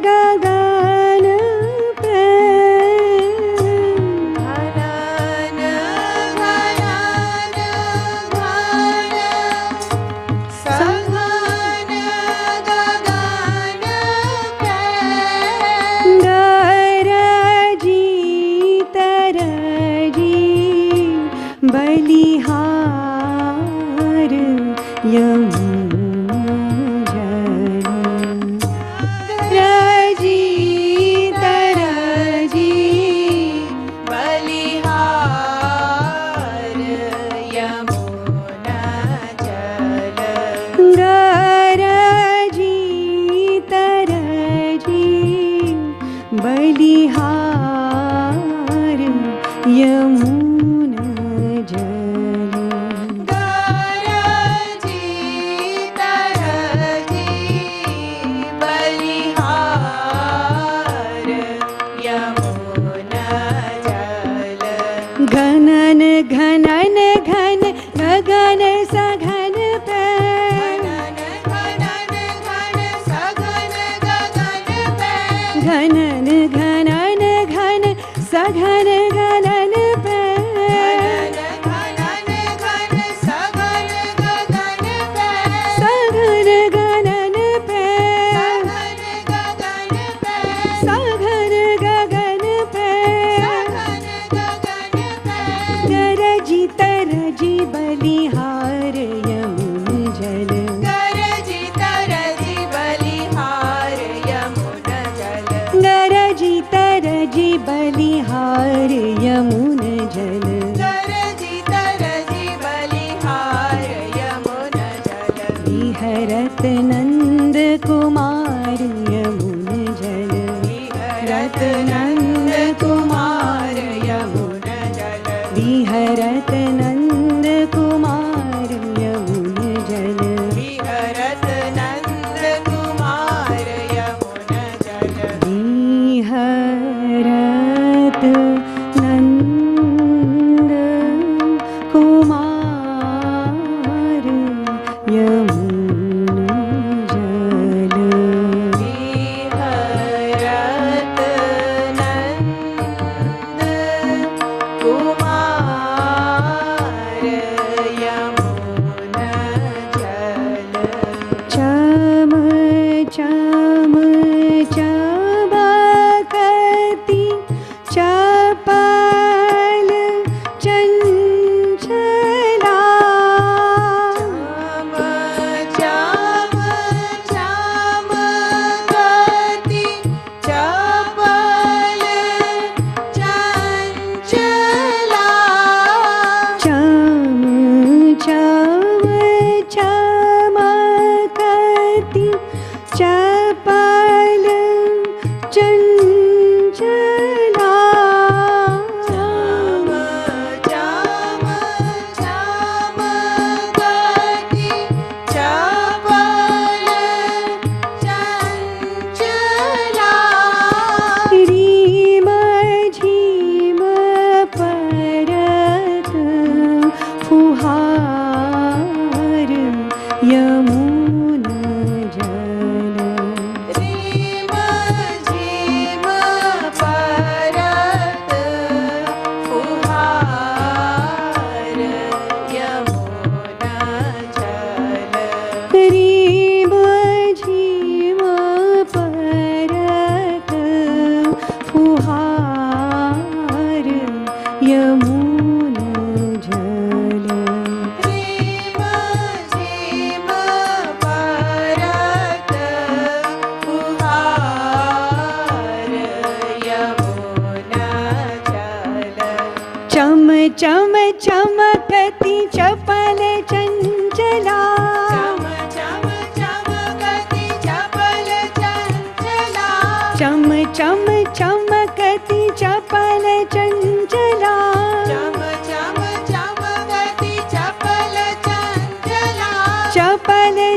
G: गगन पे गरजी तरजी बलिहार यमुना जल रजी तरजी
A: बलिहार यमुना जल
G: गरजी तरजी बलिहार यमुना जल
A: गरजी तरजी बलिहार यमुना जल
G: घनन घनन घन गगन सघन पे घनन घनन घन सघन गगन पे सघन गगन पे सघन गगन पे गरजी तरजी बलिहार यमुना जल
A: गरजी तरजी बलिहार यमुना जल
G: गरजी तरजी बलिहार यमुना जल
A: गरजी तरजी बलिहार यमुना जल
G: विहरत नंद कुमार यमुना जल
A: विहरत नंद कुमार यमुना जल
G: विहरत नंद कुमार यमुना जल
A: विहरत नंद कुमार यमुना जल
G: विहरत नंद कुमार यमुना जल
A: विहरत नंद कुमार यमुना जल
G: चम चम चबकती चपल चंचला
A: चम चम चमकती चपल चंचला
G: चम चम चमकती चपल चंचला
A: चम चम चमकती चपल चंचला
G: रीम झीम परत फुहार यमुना जल
A: रीम झीम परत फुहार यमुना जल
G: रीम झीम परत फुहार यमुना जल
A: रीम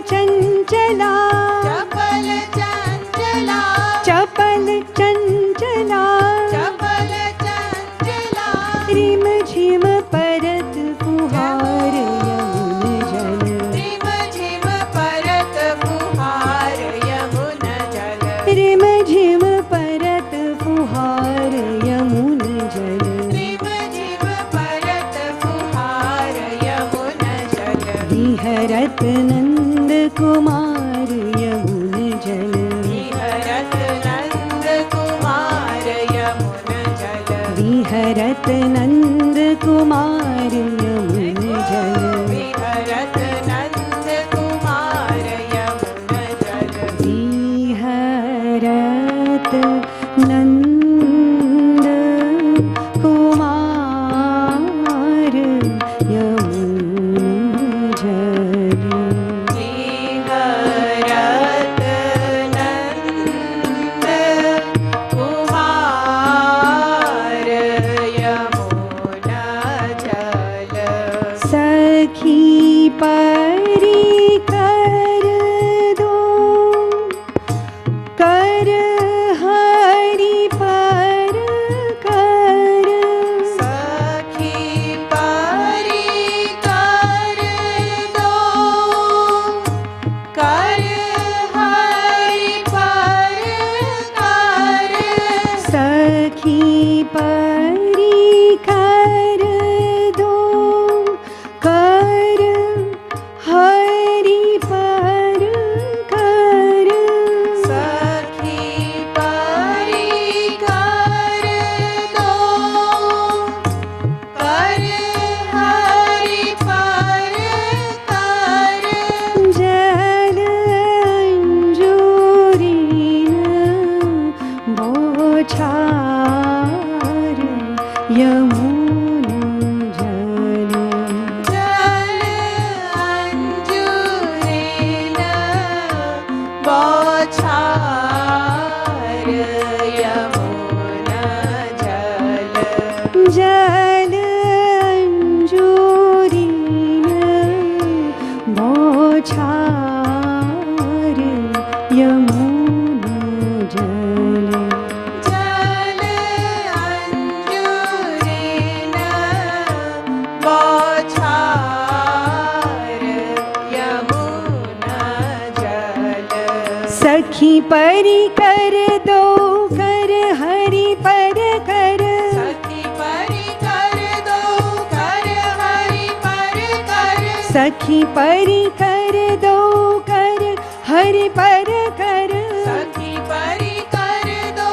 G: चंचला
A: चपल चंचला
G: चपल चंचला
A: चपल चंचला
G: रिम झिम परत फुहार यमुन जल
A: रिम झिम परत फुहार यमुन जल
G: रिम झिम परत फुहार यमुन जल
A: रिम झिम परत फुहार यमुन जल
G: विहरत नंद कुमार यमुन जल
A: विहरत नंद कुमार यमुन जल
G: विहरत नंद कुमार यमुन जल
A: विहरत नंद कुमार यमुन जल
G: विहरत नंद कुमार यमुन जल
A: विहरत नंद कुमार यमुन जल
G: सखी परी कर दो कर हरि पर कर
A: सखी परी कर दो कर हरि पर कर
G: सखी परी कर दो कर हरि पर कर
A: सखी परी कर दो कर हरि पर कर
G: जल अंजूरीन बौछार यमुन जल
A: जल अंजूरीन बौछार यमुन जल
G: जल अंजूरीन बौछार यमुन जल
A: जल अंजूरीन बौछार यमुन जल
G: सखी परी कर दो कर हरि पर कर
A: सखी परी कर दो कर हरि पर कर
G: सखी परी कर दो कर हरि पर कर
A: सखी परी कर दो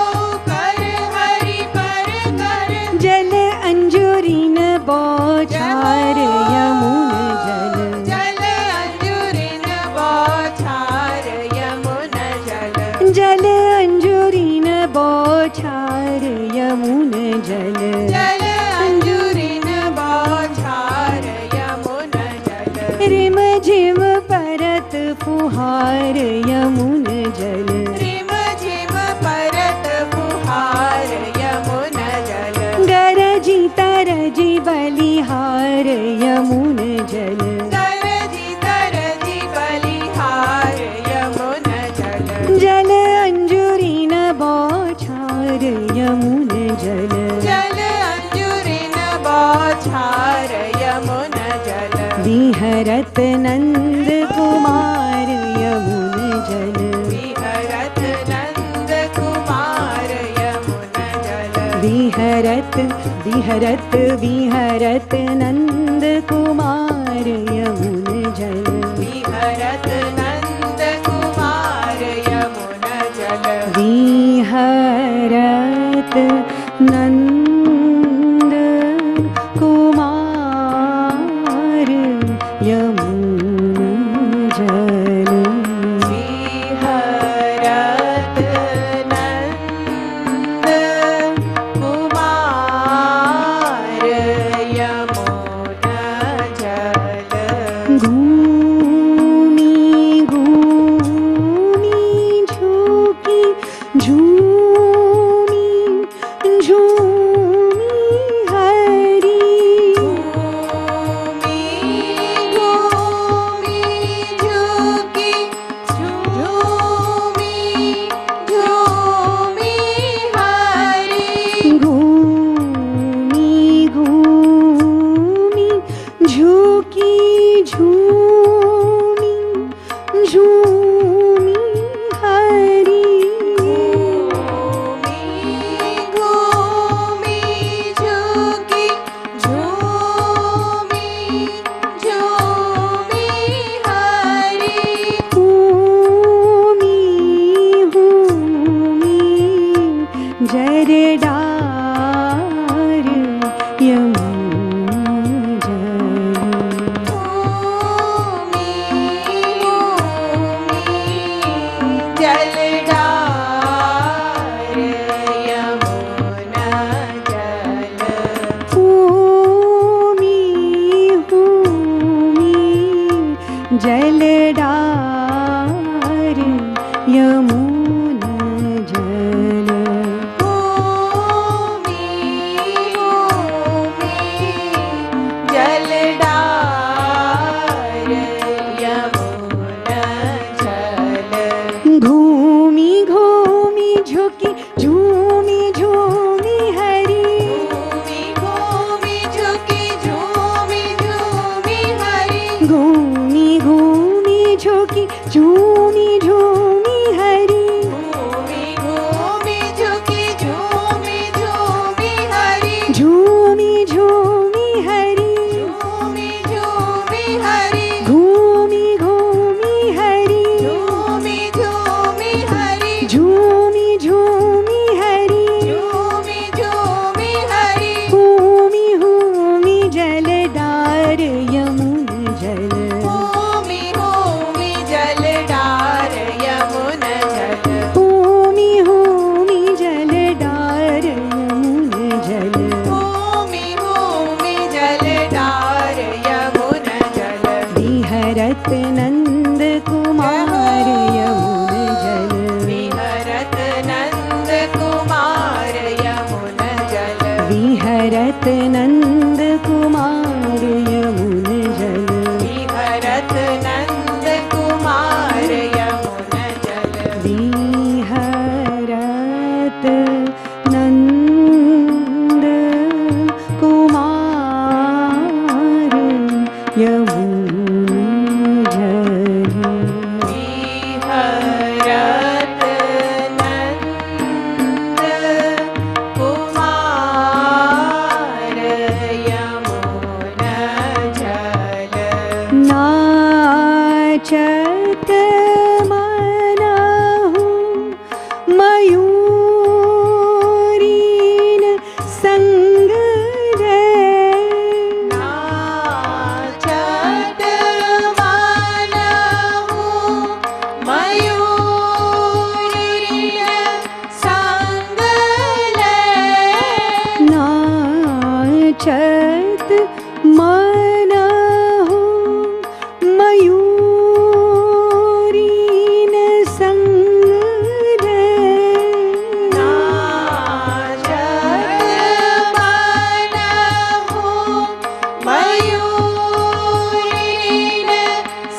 A: कर हरि पर कर
G: जल अंजूरीन बौछार यमुन जल
A: जल अंजूरीन बौछार यमुन जल
G: जल अंजूरीन बौछार यमुन जल
A: जल अंजूरीन बौछार यमुन जल
G: रिम झिम परत फुहार यमुन जल
A: रिम झिम परत फुहार यमुन जल
G: गरजी तरजी बलिहार यमुन जल
A: तरजी तरजी बलिहार यमुन जल
G: जल अंजूरीन बौछार यमुन जल
A: जल अंजूरीन बौछार यमुन जल
G: विहरत नंद कुमार यमुन जल
A: विहरत नंद कुमार यमुन जल
G: विहरत विहरत विहरत नंद कुमार यमुन जल
A: विहरत नंद कुमार यमुन जल
G: विहरत नंद कुमार यमुन जल
A: विहरत नंद कुमार यमुन जल
G: घूमी घूमी झुकी झूमी झूमी हरी
A: घूमी घूमी झुकी
G: जलडार यमुन जल
A: भूमि भूमि जलडार यमुना जल
G: घूमी घूमी झुकी झूमी झूमी हरी
A: भूमि भूमि झुकी झूमी झूमी हरी
G: घूमी घूमी झुकी झूमी झूमी हरी
A: भूमि भूमि झुकी झूमी झूमी हरी
G: झूमी झूमी हरी
A: झूमी झूमी हरी
G: घूमी घूमी हरी
A: झूमी झूमी हरी
G: झूमी झूमी हरी
A: झूमी झूमी हरी
G: हूमी हूमी जलडार यमुन जल
A: भूमि भूमि जलडार यमुन जल
G: हूमी हूमी जलडार यमुन जल
A: भूमि भूमि जलडार यमुन जल
G: विहरत नंद कुमार यमुन जल
A: विहरत नंद कुमार यमुन जल
G: विहरत नंद कुमार यमुन जल
A: विहरत नंद कुमार यमुन जल
G: विहरत नंद कुमार यमुन जल
A: विहरत नंद कुमार यमुन जल
G: नाचत मनहु मयूरीन संग रे
A: नाचत मानहु मयूरिन संग ले
G: नाचत मनहु मयूरीन संग रे
A: नाचत मानहु मयूरिन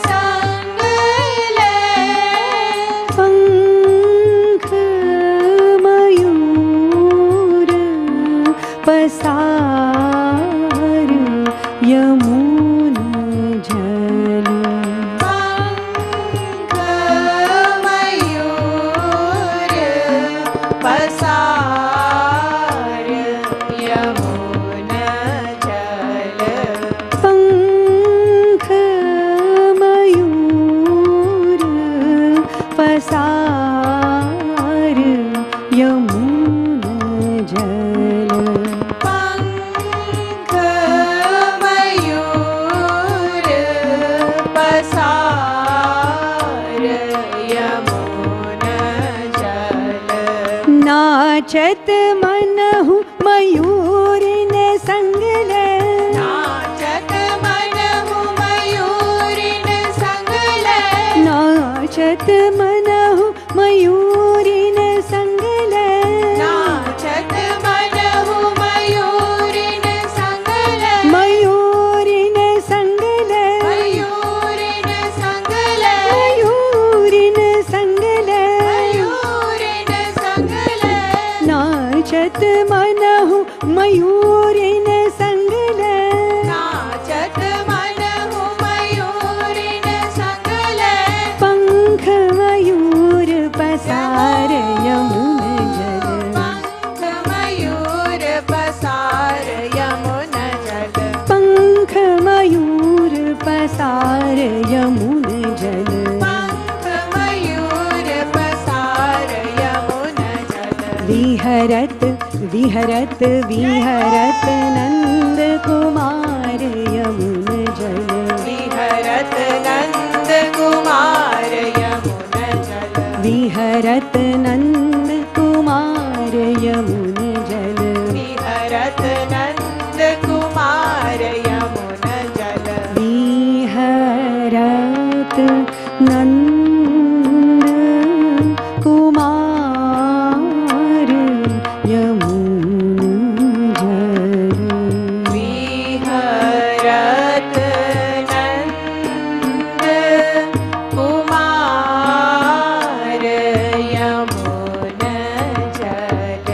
A: संग ले
G: पंख मयूर पसार यमुन जल
A: पंख मयूर पसार यमुन जल
G: पंख मयूर पसार यमुन जल
A: पंख मयूर पसार यमुन जल
G: नाचत मनहु मयूरिन संग ले
A: नाचत मनहु मयूरिन संग ले
G: नाचत मनहु मयूरिन संग ले
A: नाचत मनहु मयूरिन संग ले
G: मयूरिन संग ले
A: मयूरिन संग ले
G: मयूरिन संग ले
A: मयूरिन संग ले
G: नाचत मनहु मयूरिन संग ले
A: नाचत मनहु मयूरिन संग ले
G: पंख मयूर पसार यमुन जल
A: पंख मयूर पसार यमुन जल
G: पंख मयूर पसार यमुन जल
A: पंख मयूर पसार यमुन जल
G: विहरत विहरत विहरत नंद कुमार यमुन जल
A: विहरत नंद कुमार यमुन जल
G: विहरत नंद कुमार यमुन जल
A: विहरत नंद कुमार यमुन जल
G: विहरत भारत नंद कुमार यमुना जल
A: विहरत नंद कुमार यमुना जल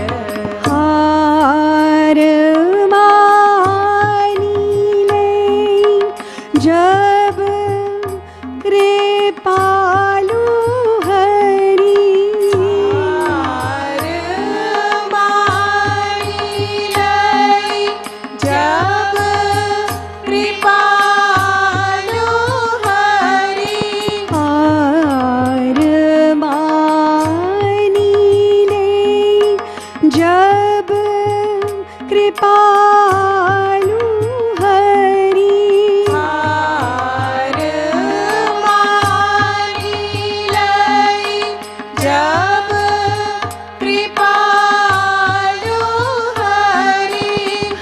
G: हार मानी ले जब कृपालु हरि
A: हार मानी लई जब कृपालु हरि
G: हार मानी ले जब कृपालु हरि
A: हार मानी लई जब कृपालु हरि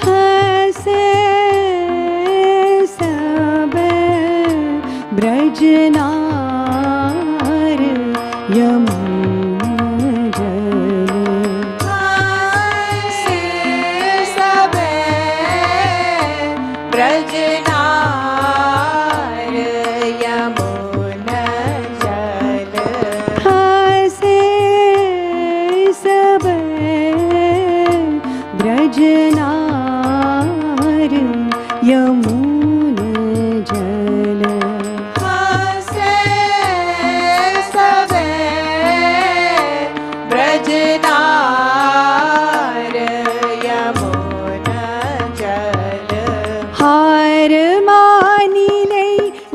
G: हसे सब ब्रजनार यमुना जल
A: हंसे सबे ब्रजनार यमुना जल
G: हसे सब ब्रजनार यमुना जल
A: हंसे सबे ब्रजनार यमुना जल
G: हार मानी ले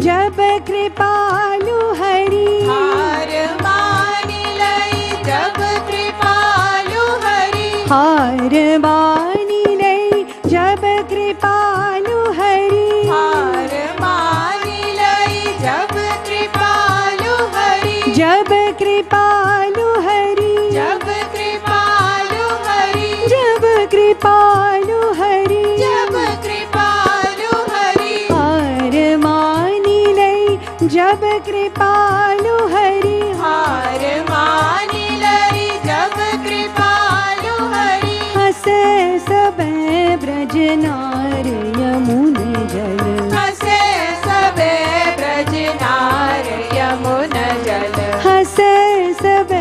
G: जब कृपालु हरि
A: हार मानी लई जब कृपालु हरि
G: हार मानी ले जब कृपालु हरि
A: हार मानी लई जब कृपालु हरि
G: जब कृपालु हरि
A: जब कृपालु हरि
G: जब कृपालु हरि
A: जब कृपालु हरि
G: हार मानी ले जब कृपालु हरि
A: हार मानी लई जब कृपालु हरि
G: हसे सब ब्रजनार यमुना जल
A: हंसे सबे ब्रजनार यमुना जल
G: हसे सब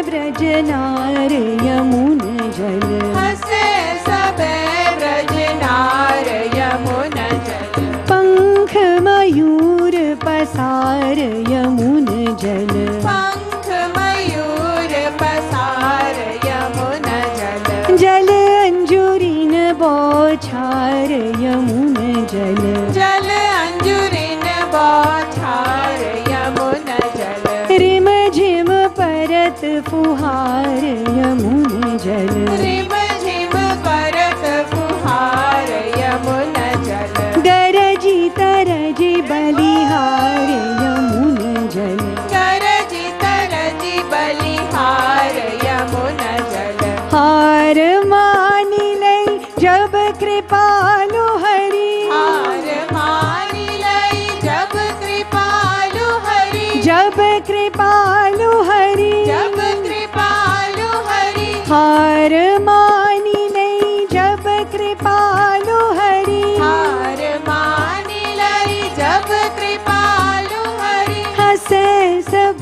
G: ब्रजनार यमुना जल
A: हंसे सबे ब्रजनार यमुना जल
G: पंख मयूर पसार यमुना जल
A: पंख मयूर पसार यमुना जल
G: जल अंजुरिन बौछार यमुना जल
A: जल अंजुरिन बौछार यमुना जल
G: रिम झिम परत फुहार यमुना जल
A: रिम झिम परत फुहार यमुना जल
G: गरजी तरजी बलिहार यमुना जल
A: गरजी तरजी बलिहार यमुना जल
G: हार मानी ले जब कृपालु हरि
A: हार मानी लई जब कृपालु हरि
G: जब कृपालु हरि
A: जब कृपालु हरि
G: हार मानी ले जब कृपालु हरि
A: हार मानी लई जब कृपालु हरि
G: हसे सब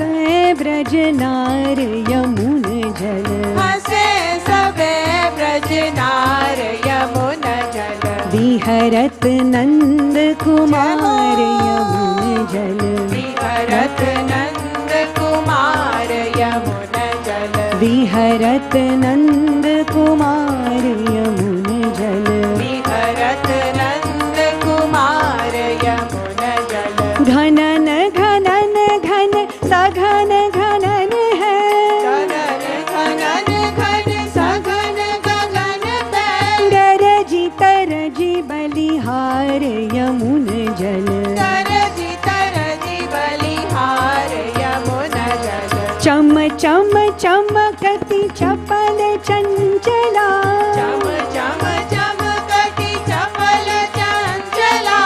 G: ब्रजनार यमुना जल
A: हंसे सबे ब्रजनार यमुना जल
G: विहरत नंद कुमार यमुना जल
A: विहरत नंद कुमार यमुना जल
G: विहरत नंद कुमार यमुना जल
A: विहरत नंद कुमार यमुना जल
G: घनन घनन घन सघन घनन है
A: गगन घनन घन सघन गगन पे
G: गरजी तरजी बलिहार यमुना जल
A: तरजी तरजी बलिहार यमुना जल
G: चम चम चमकती चपल चंचला
A: चम चम चमकती चपल चंचला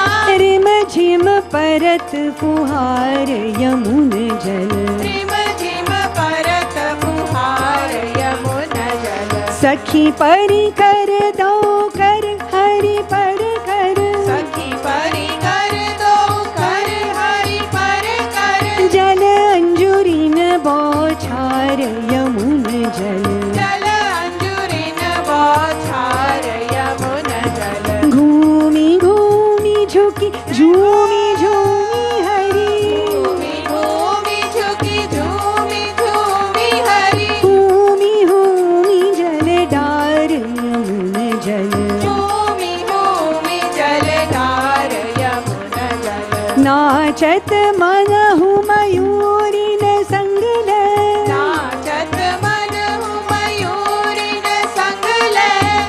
G: रिम झिम पर परत फुहार यमुन जल
A: रिम झिम परत फुहार यमुन जल
G: सखी परी कर दो कर हरि पर कर
A: सखी परी कर दो कर हरि पर कर
G: जल अंजुरिन बौछार यमुन जल
A: जल अंजुरिन बौछार यमुन जल
G: घूमी घूमी झुकी झूमी झूमी हरी
A: घूमी घूमी झुकी झूमी झूमी हरि
G: हूमी हूमी जल डार यमुन जल
A: झूमी झूमी जल धार यमुन जल
G: नाचत मनहु मयूरिन संगल
A: नाचत मन मयूरिन संगल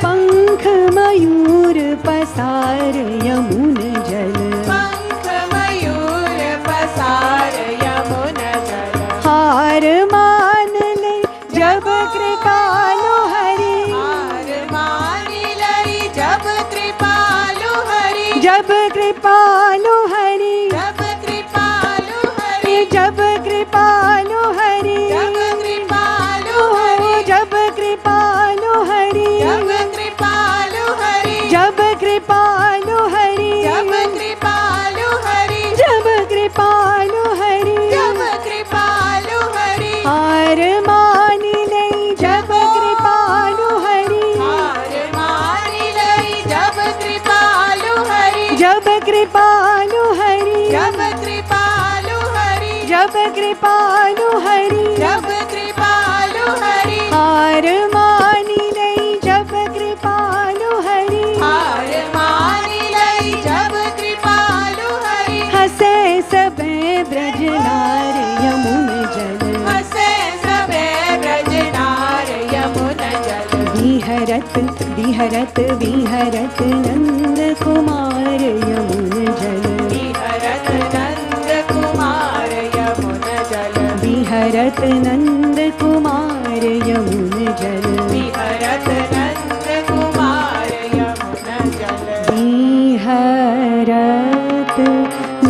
G: पंख मयूर पसार यमुन जल
A: पंख मयूर पसार यमुन जल
G: हार मान ले जब कृपालु हरि
A: हार मानी लई जब कृपालु हरि
G: जब कृपालु हरि
A: जब कृपालु हरि
G: जब कृपालु हरि
A: जब कृपालु हरि
G: जब कृपालु हरि
A: जब कृपालु हरि
G: जब कृपालु हरि
A: जब कृपालु हरि
G: जब कृपालु हरि
A: जब कृपालु हरि
G: हार मानी नहीं जब कृपालु हरि
A: हार मानी लई जब कृपालु हरि
G: जब कृपालु हरि
A: जब कृपालु हरि
G: जब कृपालु हरि
A: जब कृपालु हरि
G: हार मानी नहीं जब कृपालु हरि
A: हार मानी लई जब कृपालु हरि
G: हसे सबे ब्रज नार यमुन जल
A: हसे सबे ब्रज नार यमुन जल
G: विहरत विहरत विहरत नंद कुमार यमुन जल
A: विहरत नंद कुमार यमुन जल
G: विहरत नंद कुमार यमुन जल
A: विहरत नंद कुमार यमुन जल
G: विहरत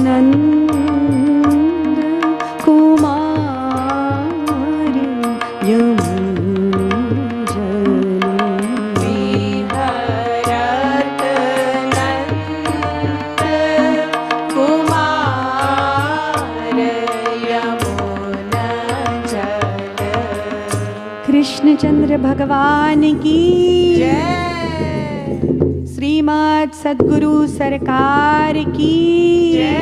G: नंद कुमार यमुन जल
A: विहरत नंद कुमार यमुन जल
G: कृष्णचंद्र भगवान की
A: जय
G: श्रीमद् सद्गुरु सरकार की
A: जय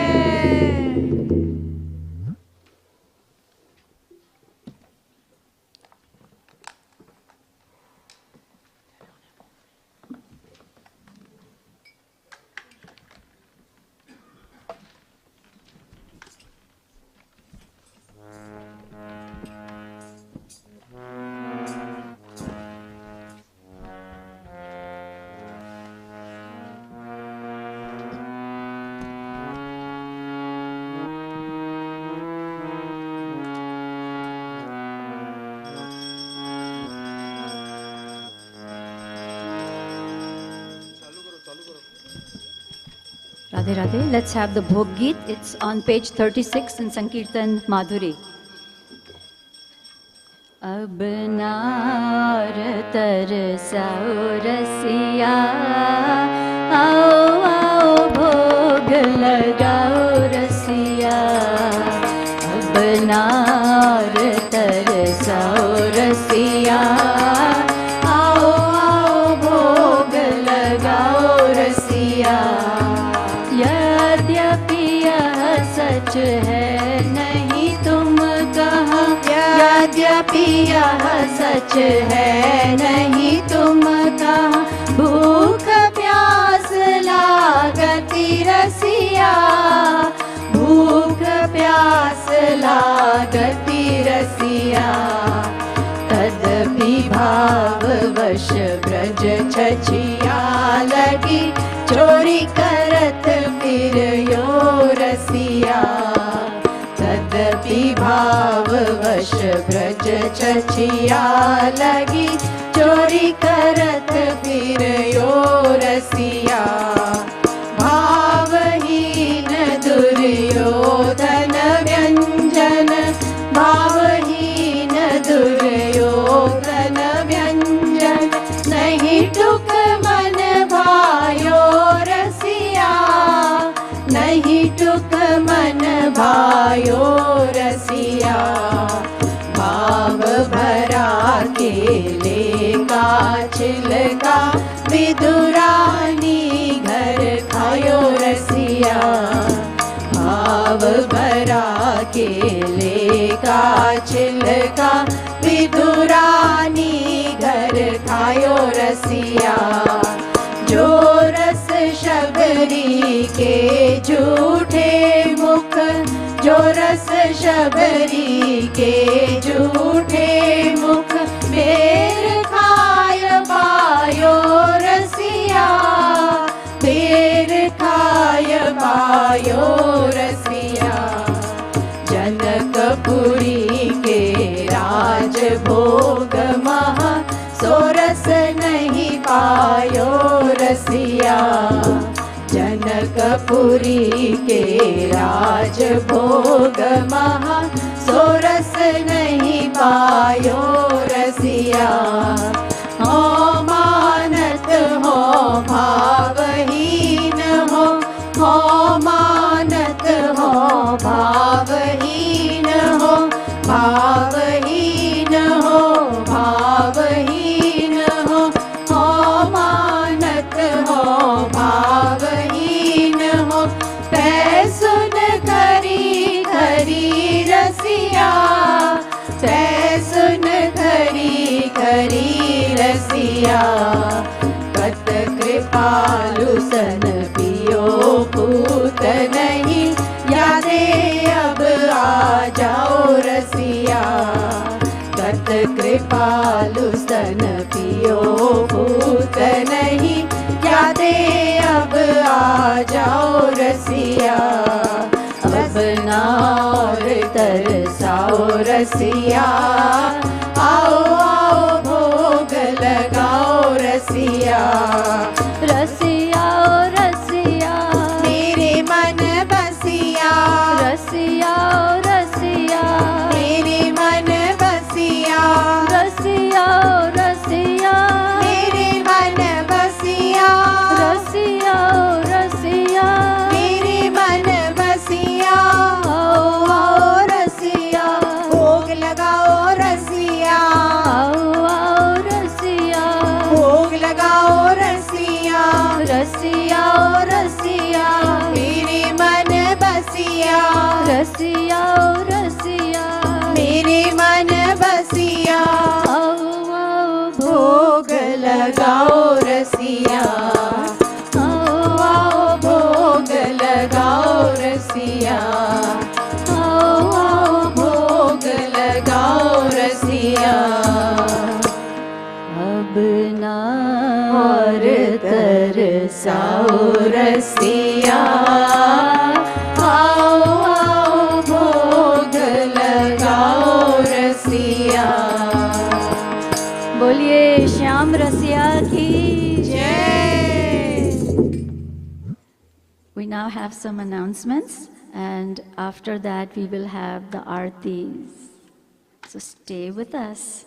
F: Radhe Radhe. Let's have the Bhog Geet. It's on page 36 in Sankirtan Madhuri. अब नार तरसाओ रसिया आओ आओ भोग लगाओ रसिया अब नार तरसाओ रसिया आओ आओ भोग लगाओ रसिया यद्यपि यह सच है नहीं तुम कहा यद्यपि यह सच है नहीं तुम कहा भूख प्यास लागती रसिया भूख प्यास लागती रसिया तदपि भाववश ब्रज छछिया लगी चोरी करत फिर यो रसिया तदपि भाववश ब्रज छछिया लगी चोरी करत फिर यो रसिया भावहीन दुर्योधन
A: खायो रसिया, भाव भरा केले का छिलका, विदुरानी घर खायो रसिया, भाव भरा केले का छिलका, विदुरानी घर खायो रसिया। जो रस शबरी के झूठे मुख, जो रस शबरी के झूठे मुख, बेर खाय पायो रसिया, बेर खाय पायो रसिया। जनकपुरी के राज भोग महा, सोरस नहीं पायो रसिया, जनकपुरी के राज भोग महा, सोरस नहीं पायो रसिया। हो मानत हो भावहीन हो, हो मानत हो भावहीन हो, भावहीन हो, भावहीन हो, हो मानत हो भावहीन हो। तै सुन खरी खरी रसिया, तै सुन खरी खरी रसिया। कत कृपालु सन पियो पूत नहीं, यादे अब आ जाओ रसिया। कत कृपालु सन पियो पूत नहीं, यादे अब आ जाओ रसिया। अब ना और तरसाओ रसिया, आओ आओ भोग लगाओ रसिया। रसिया ओ रसिया, मेरे मन बसिया, रसिया ओ रसिया, मेरे मन बसिया, रसिया ओ रसिया, मेरे मन बसिया, रसिया ओ रसिया, मेरे मन बसिया। आओ आओ रसिया, भोग लगाओ रसिया, आओ आओ रसिया, भोग लगाओ रसिया। रसिया ओ रसिया, मेरे मन बसिया, रसिया ओ रसिया, मेरे मन बसिया। आओ आओ भोग लगाओ रसिया, आओ आओ भोग लगाओ रसिया, आओ आओ भोग लगाओ रसिया। अब ना और तरसाओ रसिया, आओ आओ भोग लगाओ रसिया।
F: बोलिए श्याम रसिया की
A: जय।
F: We now have some announcements, and after that we will have the aartis. So stay with us.